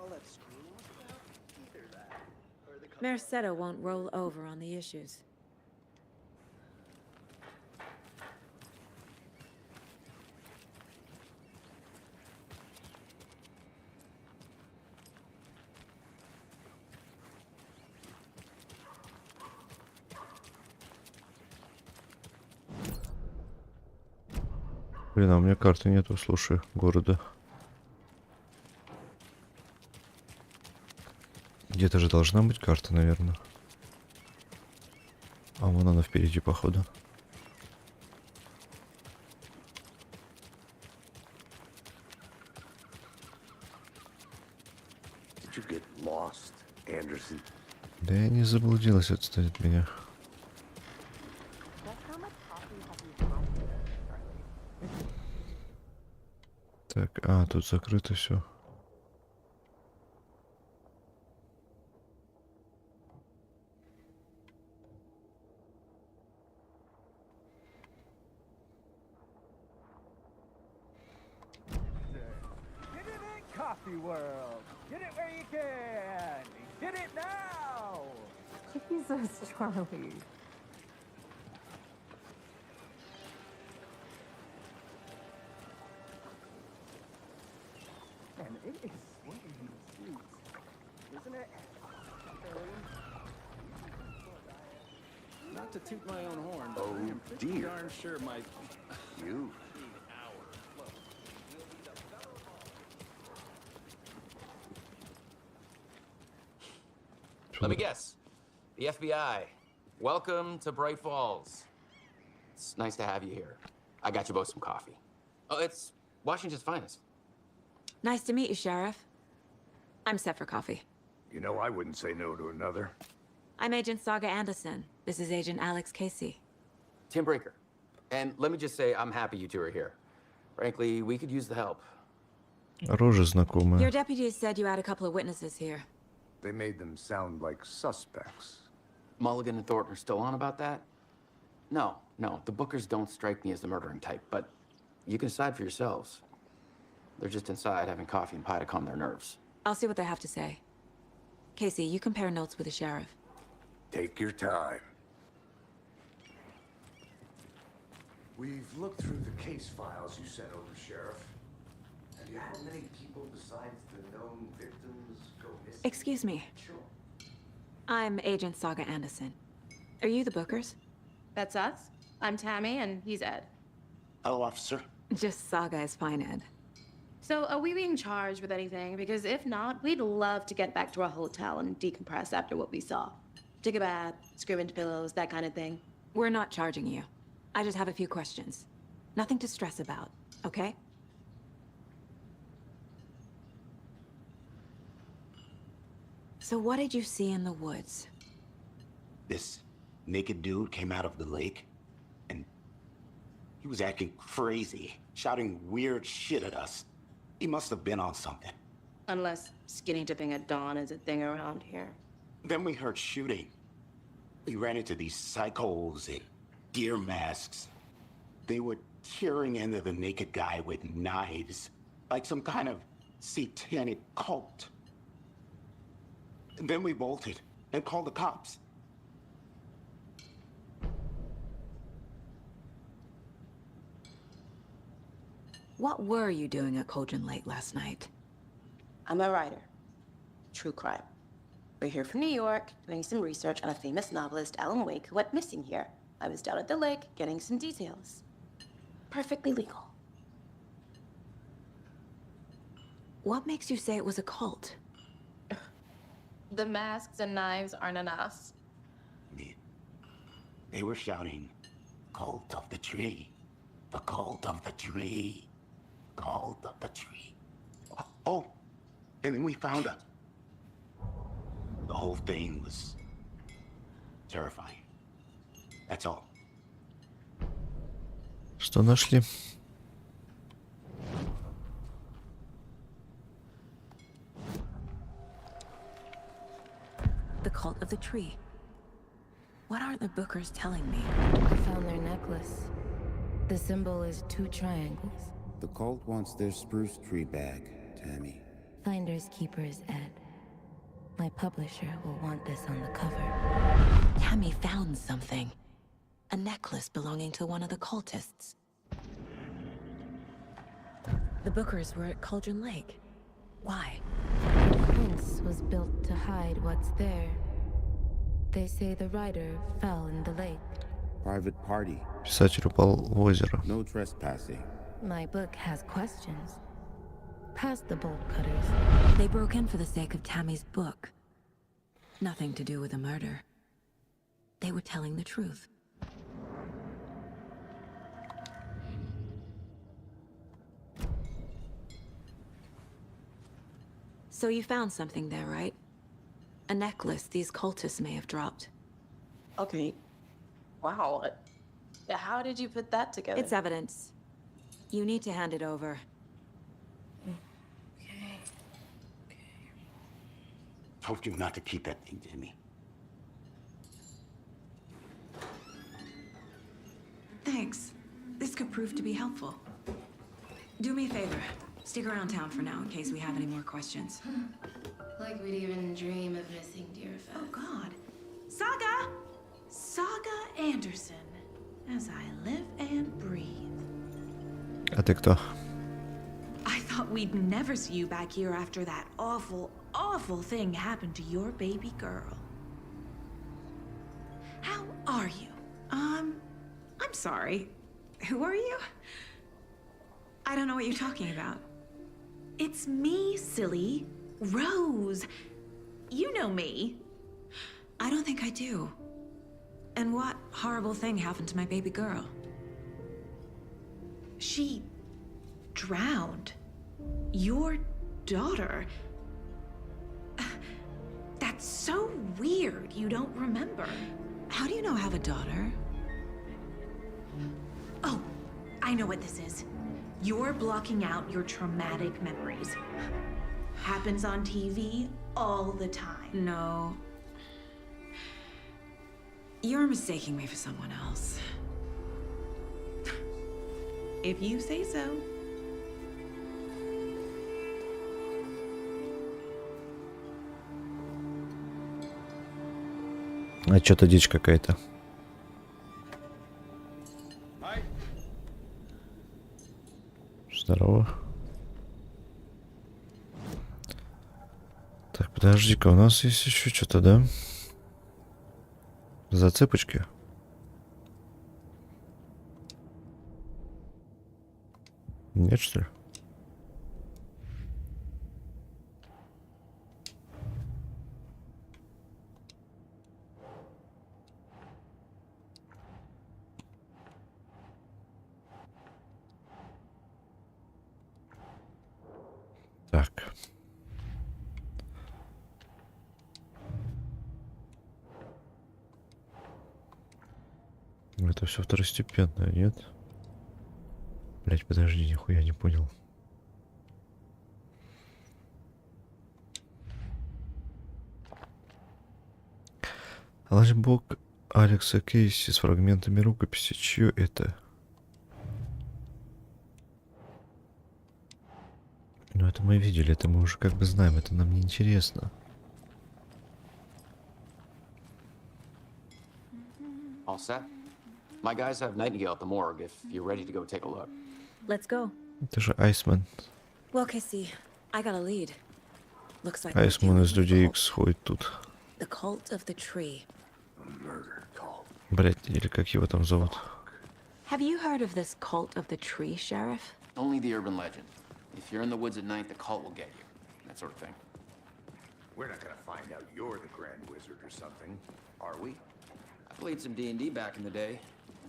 All that screw stuff? Either that or the Merced won't roll over on the issues. Блин, а у меня карты нету, слушай, города. Где-то же должна быть карта, наверное. А вон она впереди, походу. Did you get lost, Anderson? Да я не заблудилась, отстань от меня. Так, а, тут закрыто все. Get it in, Coffee World! Get it where you can! Get it now! Jesus, Charlie. And it is swinging in the streets, isn't it? Not to toot my own horn, but Oh, I am pretty dear. darn sure my You. Let me guess. The FBI. Welcome to Bright Falls. It's nice to have you here. I got you both some coffee. Oh, it's Washington's finest. Nice to meet you, Sheriff. I'm set for coffee. You know, I wouldn't say no to another. I'm Agent Saga Anderson. This is Agent Alex Casey. Tim Breaker. And let me just say, I'm happy you two are here. Frankly, we could use the help. Оружие знакомое. Your deputies said you had a couple of witnesses here. They made them sound like suspects. Mulligan and Thornton are still on about that? No, the Bookers don't strike me as the murdering type, but you can decide for yourselves. They're just inside having coffee and pie to calm their nerves. I'll see what they have to say. Casey, you compare notes with the sheriff. Take your time. We've looked through the case files you sent over, Sheriff. Have you had many people besides the known victims go missing? Excuse me. Sure. I'm Agent Saga Anderson. Are you the Bookers? That's us. I'm Tammy, and he's Ed. Hello, officer. Just Saga is fine, Ed. So, are we being charged with anything? Because if not, we'd love to get back to our hotel and decompress after what we saw. Take a bath, scream into pillows, that kind of thing. We're not charging you. I just have a few questions. Nothing to stress about, okay? So what did you see in the woods? This naked dude came out of the lake, and he was acting crazy, shouting weird shit at us. He must have been on something. Unless skinny dipping at dawn is a thing around here. Then we heard shooting. We ran into these psychos in deer masks. They were tearing into the naked guy with knives, like some kind of satanic cult. And then we bolted and called the cops. What were you doing at Cauldron Lake last night? I'm a writer. True crime. We're here from New York, doing some research on a famous novelist, Alan Wake, who went missing here. I was down at the lake, getting some details. Perfectly legal. What makes you say it was a cult? The masks and knives aren't enough. They were shouting, "Cult of the tree, the cult of the tree, cult of the tree." Oh, and then we found out. The whole thing was terrifying. That's all. Что нашли? The cult of the tree. What are the Bookers telling me? I found their necklace. The symbol is 2 triangles. The cult wants their spruce tree back, Tammy. Finders keepers, Ed. My publisher will want this on the cover. Tammy found something. A necklace belonging to one of the cultists. The Bookers were at Cauldron Lake. Why? The prince was built to hide what's there. They say the writer fell in the lake. Private party. Писатель упал в озеро. No trespassing. My book has questions. Past the bolt cutters. They broke in for the sake of Tammy's book. Nothing to do with a murder. They were telling the truth. So you found something there, right? A necklace these cultists may have dropped. Okay. Wow. How did you put that together? It's evidence. You need to hand it over. Okay. Told you not to keep that thing to me. Thanks. This could prove to be helpful. Do me a favor. Stick around town for now in case we have any more questions. Like we'd even dream of missing dear friends. Oh, God. Saga! Saga Anderson. As I live and breathe. А ты кто? I thought we'd never see you back here after that awful, awful thing happened to your baby girl. How are you? I'm sorry. Who are you? I don't know what you're talking about. It's me, silly. Rose. You know me. I don't think I do. And what horrible thing happened to my baby girl? She drowned. Your daughter. That's so weird. You don't remember. How do you know I have a daughter? Oh, I know what this is. You're blocking out your traumatic memories. Happens on TV all the time. No. You're mistaking me for someone else. If you say so. А что-то дичь какая-то. Здорово. Так, подожди-ка, у нас есть еще что-то, да? Зацепочки. Нет, что ли? Так. Это все второстепенное, нет? Блять, подожди, нихуя не понял. Альбок Алекса Кейси с фрагментами рукописи. Чье это? Ну, это мы видели, это мы уже как бы знаем, это нам не интересно. All set? My guys have Nightingale at the morgue if you're ready to go take a look. Let's go. Это же Айсман. Well, Casey, I got a lead. Looks like Айсман из Людей Икс ходит тут. The cult of the tree. Блять, или как его там зовут? Have you heard of this cult of the tree, Sheriff? Only the urban legend. If you're in the woods at night, the cult will get you. That sort of thing. We're not gonna find out you're the Grand Wizard or something, are we? I played some D&D back in the day.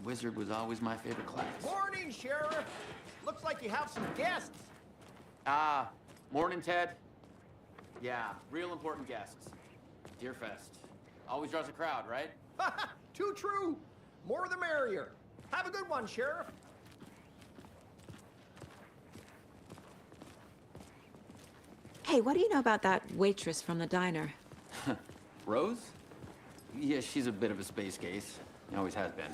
Wizard was always my favorite class. Morning, Sheriff. Looks like you have some guests. Ah, morning, Ted. Yeah, real important guests. Deerfest. Always draws a crowd, right? Too true. More the merrier. Have a good one, Sheriff. Hey, what do you know about that waitress from the diner? Rose? Yeah, she's a bit of a space case. Always has been.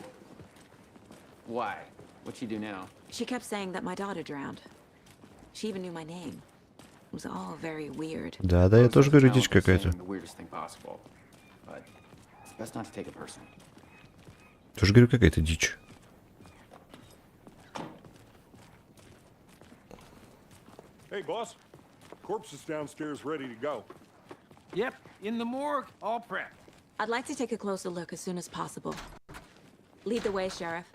Why? What'd she do now? She kept saying that my daughter drowned. She even knew my name. It was all very weird. Да, я тоже говорю, дичь какая-то. The weirdest thing possible. But it's best not to take it personally. Тоже говорю, какая-то дичь. Hey, boss. Corpse is downstairs ready to go. Yep, in the morgue, all prepped. I'd like to take a closer look as soon as possible. Lead the way, Sheriff.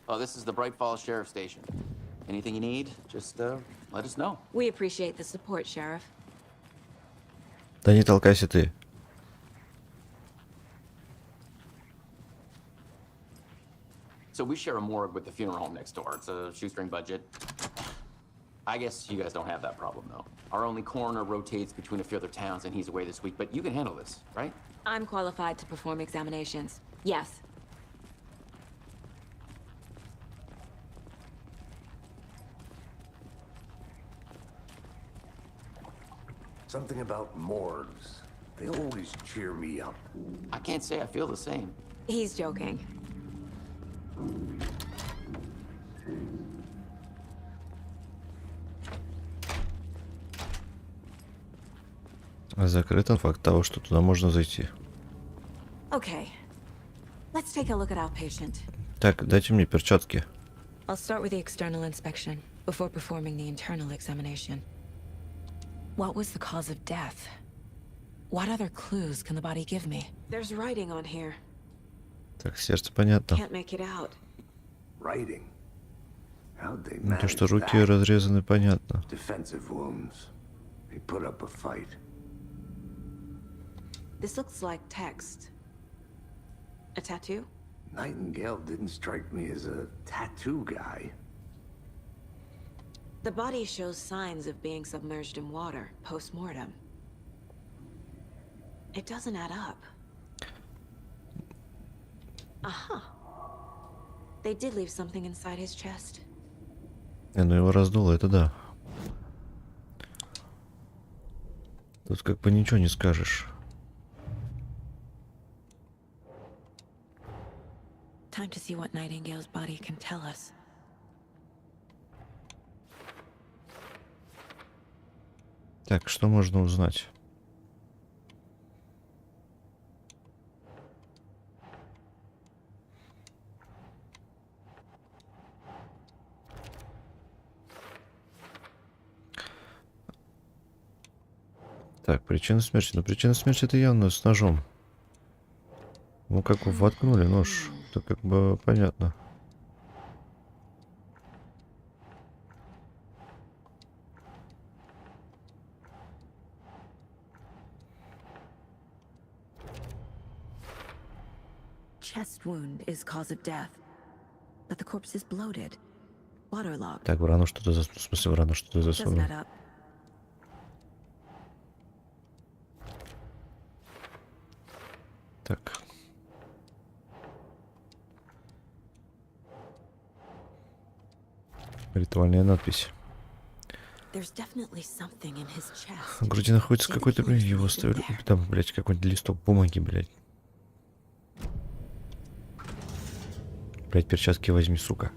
Oh, this is the Bright Falls Sheriff Station. Anything you need, just let us know. We appreciate the support, Sheriff. Да не толкайся ты. So we share a morgue with the funeral home next door. It's a shoestring budget. I guess you guys don't have that problem, though. Our only coroner rotates between a few other towns, and he's away this week, but you can handle this, right? I'm qualified to perform examinations. Yes. Something about morgues. They always cheer me up. I can't say I feel the same. He's joking. Закрыт факт того, что туда можно зайти. Okay. Let's take a look at our patient. Так, дайте мне перчатки. I'll start with the external inspection before performing the internal examination. What was the cause of death? What other clues can the body give me? There's writing on here. Так, сердце понятно. Can't make it out. Writing. How'd they Ну, то, что manage руки that? разрезаны, понятно. Defensive wounds. They put up a fight. This looks like text. A tattoo? Nightingale didn't strike me as a tattoo guy. The body shows signs of being submerged in water, post-mortem. It doesn't add up. Aha. They did leave something inside his chest. Ну его раздуло, это да. Тут как бы ничего не скажешь. Time to see what Nightingale's body can tell us. Так, что можно узнать? Так, причина смерти. Ну, причина смерти это явно с ножом. Ну, как бы воткнули нож, то как бы понятно. Chest wound is cause of death, but the corpse is bloated, waterlogged. Так, в рану что-то засунул. В смысле, в рану что-то засунул. Так. Ритуальная надпись. В груди находится какой-то, блин, его оставили. Там, блядь, какой-нибудь листок бумаги, блядь. Блядь, перчатки возьми, сука.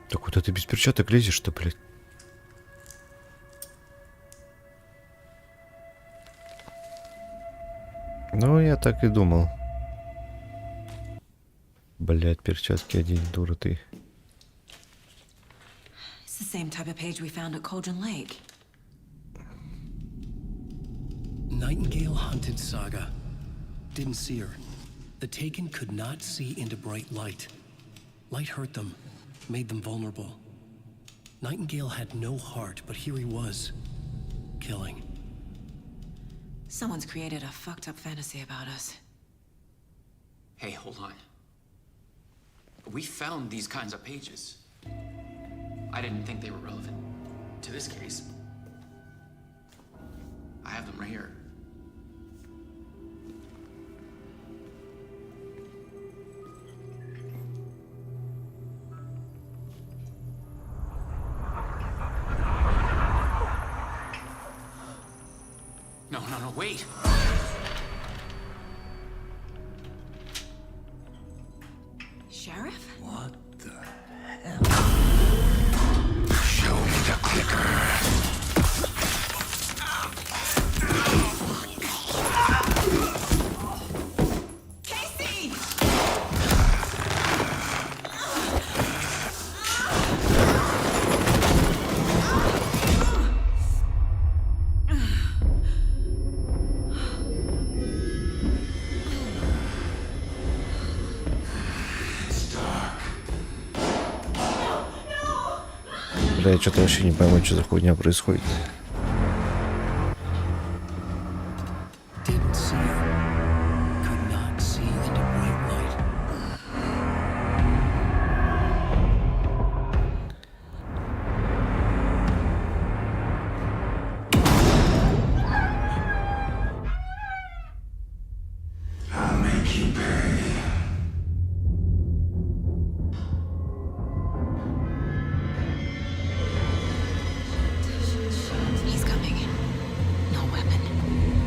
Так куда ты без перчаток лезешь-то, блядь? Ну, я так и думал. Блядь, перчатки одень, дура ты. It's the same type of page we found at Cauldron Lake. Nightingale hunted Saga. Didn't see her. The Taken could not see into bright light. Light hurt them, made them vulnerable. Nightingale had no heart, but here he was, killing. Someone's created a fucked up fantasy about us. Hey, hold on. We found these kinds of pages. I didn't think they were relevant to this case. I have them right here. No, wait! Sheriff? What the hell? Show me the clicker. Бля, я что-то вообще не пойму, что за хуйня происходит.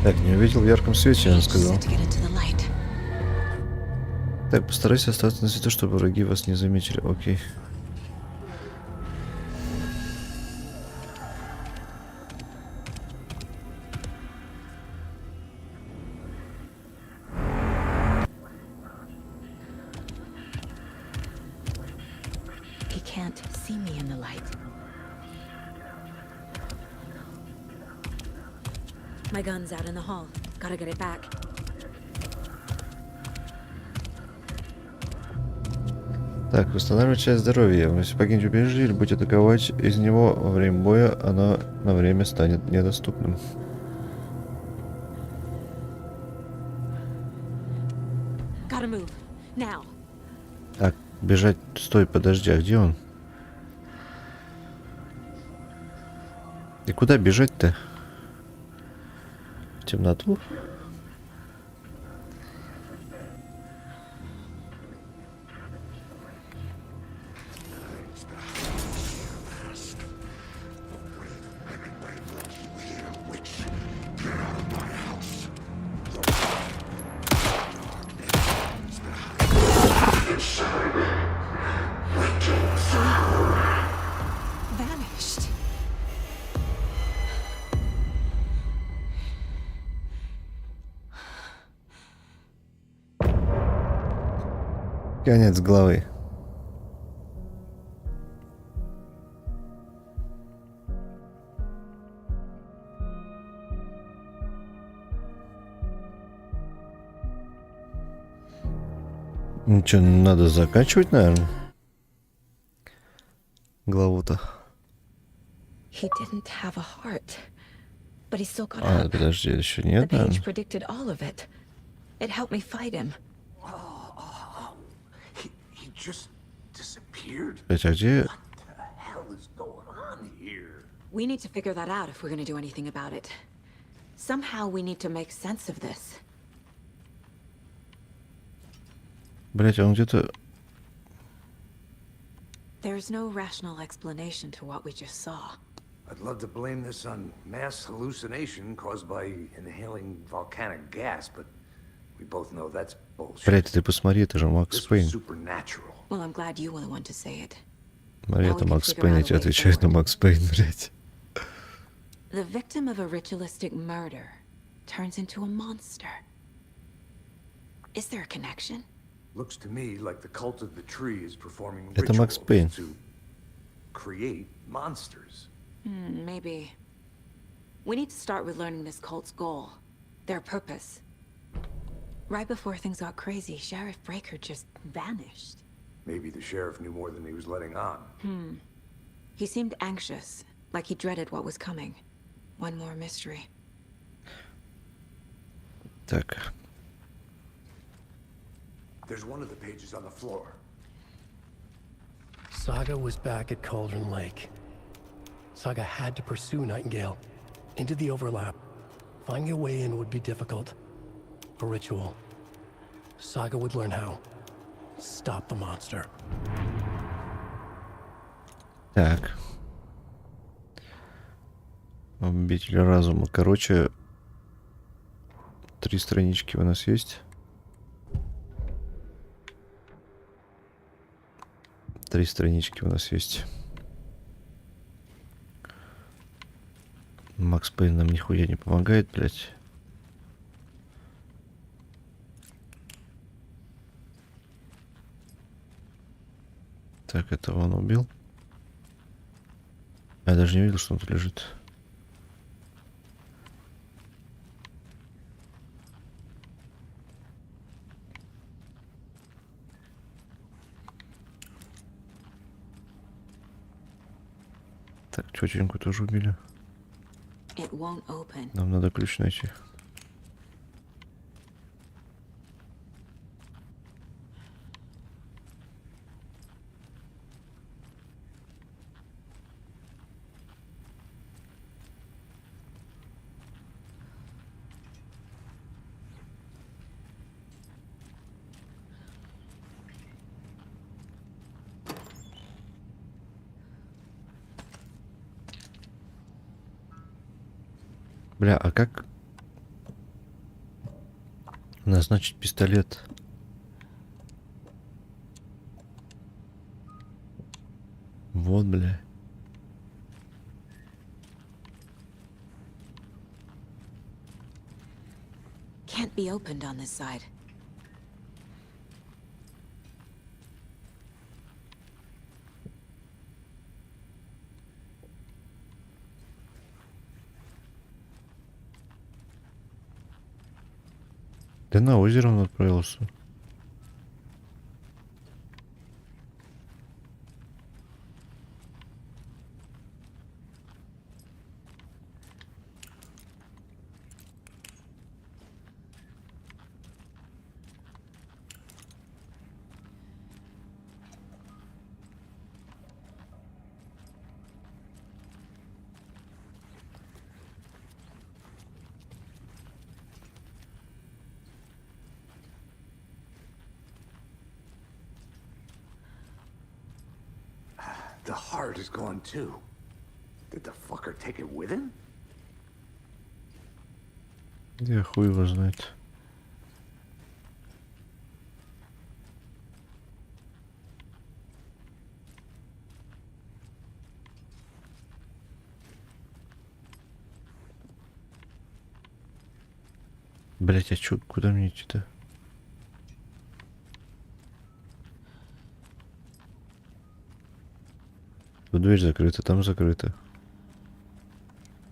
Так, не увидел в ярком свете, он сказал. Так, постарайся остаться на свету, чтобы враги вас не заметили. Окей. My gun's out in the hall. Gotta get it back. Так, восстанавливать часть здоровья. Если покинете убежище или будете атаковать из него во время боя, оно на время станет недоступным. Так, бежать... Стой, подожди, а где он? И куда бежать-то? В темноту? Конец главы. Ну что, надо заканчивать, наверное, главу-то. А, подожди, еще нет, наверное. Блять, а где... We need to figure that out if we're going to do anything about it. Somehow we need to make sense of this. Блять, он где-то... There's no rational explanation to what we just saw. I'd love to blame this on mass hallucination caused by inhaling volcanic gas, but we both know that's bullshit. Блять, ты посмотри, это же Макс Пейн. Well, I'm glad you were the one to say it. Смотри, это Макс Пейн, эти отвечают на Макс Пейн, блять. The victim of a ritualistic murder turns into a monster. Is there a connection? Looks to me like the cult of the tree is performing Это Макс Пейн. to create monsters. Maybe. We need to start with learning this cult's goal, their purpose. Right before things got crazy, Sheriff Breaker just vanished. Maybe the sheriff knew more than he was letting on. He seemed anxious, like he dreaded what was coming. One more mystery. Так. There's one of the pages on the floor. Saga was back at Cauldron Lake. Saga had to pursue Nightingale into the overlap. Finding a way in would be difficult. A ritual. Saga would learn how. Stop the monster. Так. Обитель разума. Короче, 3 странички у нас есть. 3 странички у нас есть. Макс Пейн нам нихуя не помогает, блядь. Так, этого он убил. Я даже не видел, что он тут лежит. Так, тетеньку тоже убили. Нам надо ключ найти. Бля, а как назначить пистолет? Вот, бля. Can't be opened on this side. Да на озеро он отправился. The heart is gone too. Did the fucker take it with him? Я хуй его знает. Блять, а чё, куда мне идти-то? Тут дверь закрыта, там закрыта.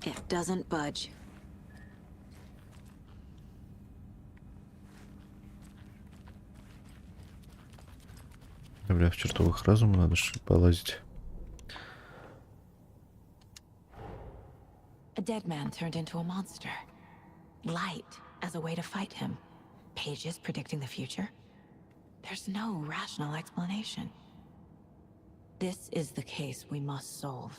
It doesn't budge. Бля, в чертовых разумах надо что-то полазить. A dead man turned into a monster. Light as a way to fight him. Pages predicting the future. There's no rational explanation. This is the case we must solve.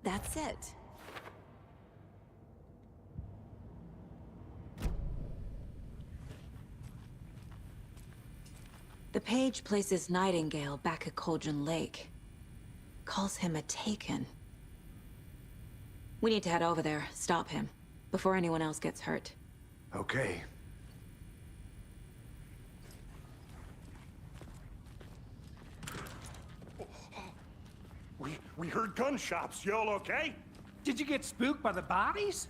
That's it. The page places Nightingale back at Cauldron Lake. Calls him a Taken. We need to head over there, stop him, before anyone else gets hurt. Okay. We heard gunshots. Y'all okay? Did you get spooked by the bodies?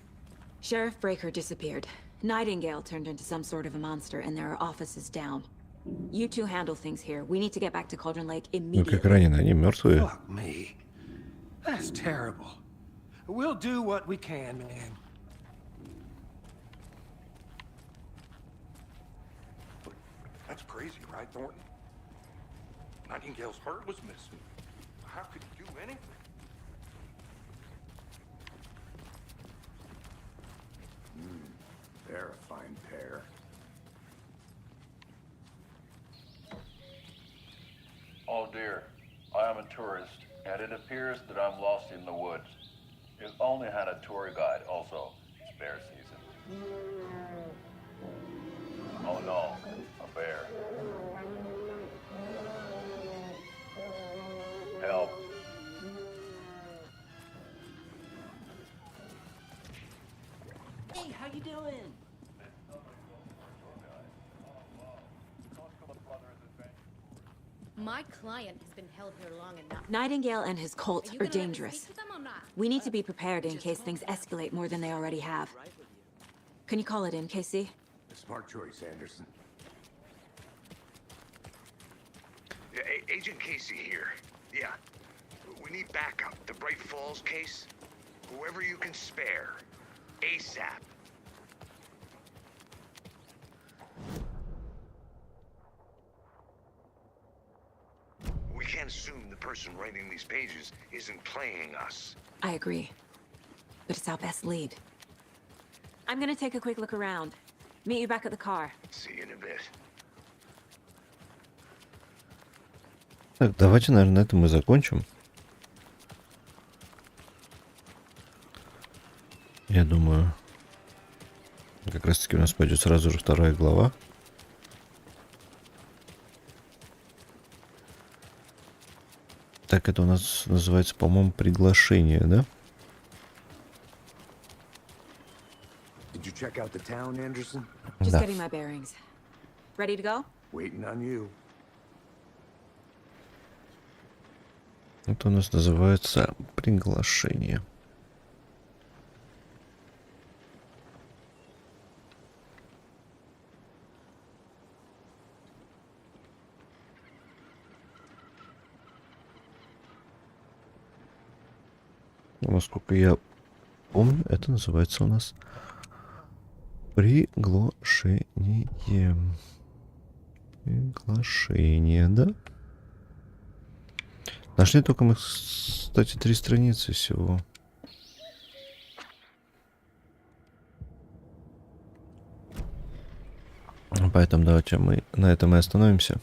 Sheriff Breaker disappeared. Nightingale turned into some sort of a monster, and there are offices down. You two handle things here. We need to get back to Cauldron Lake Ну immediately. как ранены, они мертвые. Fuck me. That's terrible. We'll do what we can, man. That's crazy, right, Thornton? Nightingale's heart was missing. How could he do anything? They're a fine pair. Oh dear, I am a tourist, and it appears that I'm lost in the woods. We've only had a tour guide, also. It's bear season. Oh no, a bear. Help. Hey, how you doing? My client has been held here long enough. Nightingale and his cult Are you are gonna let me dangerous. speak to them or not? We need to be prepared in case things escalate more than they already have. Can you call it in, Casey? Smart choice, Anderson. Yeah, Agent Casey here. Yeah. We need backup. The Bright Falls case. Whoever you can spare. ASAP. We can't assume the person writing these pages isn't playing us. I agree. But it's our best lead. I'm gonna take a quick look around. Meet you back at the car. See you in a bit. Так, давайте, наверное, на этом мы закончим. Я думаю, как раз таки у нас пойдет сразу же вторая глава. Так, это у нас называется, по-моему, приглашение, да? Did you check out the town, Anderson? Just Да. getting my bearings. Ready to go? Waiting on you. Это у нас называется приглашение. Насколько я помню, это называется у нас приглашение. Приглашение, да? Нашли только мы, кстати, 3 страницы всего. Поэтому давайте мы на этом и остановимся.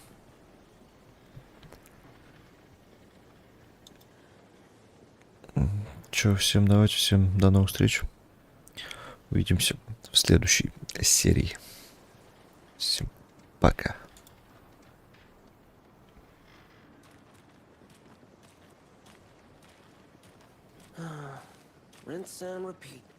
Чё, всем давайте, всем до новых встреч. Увидимся в следующей серии. Всем пока. Rinse and repeat.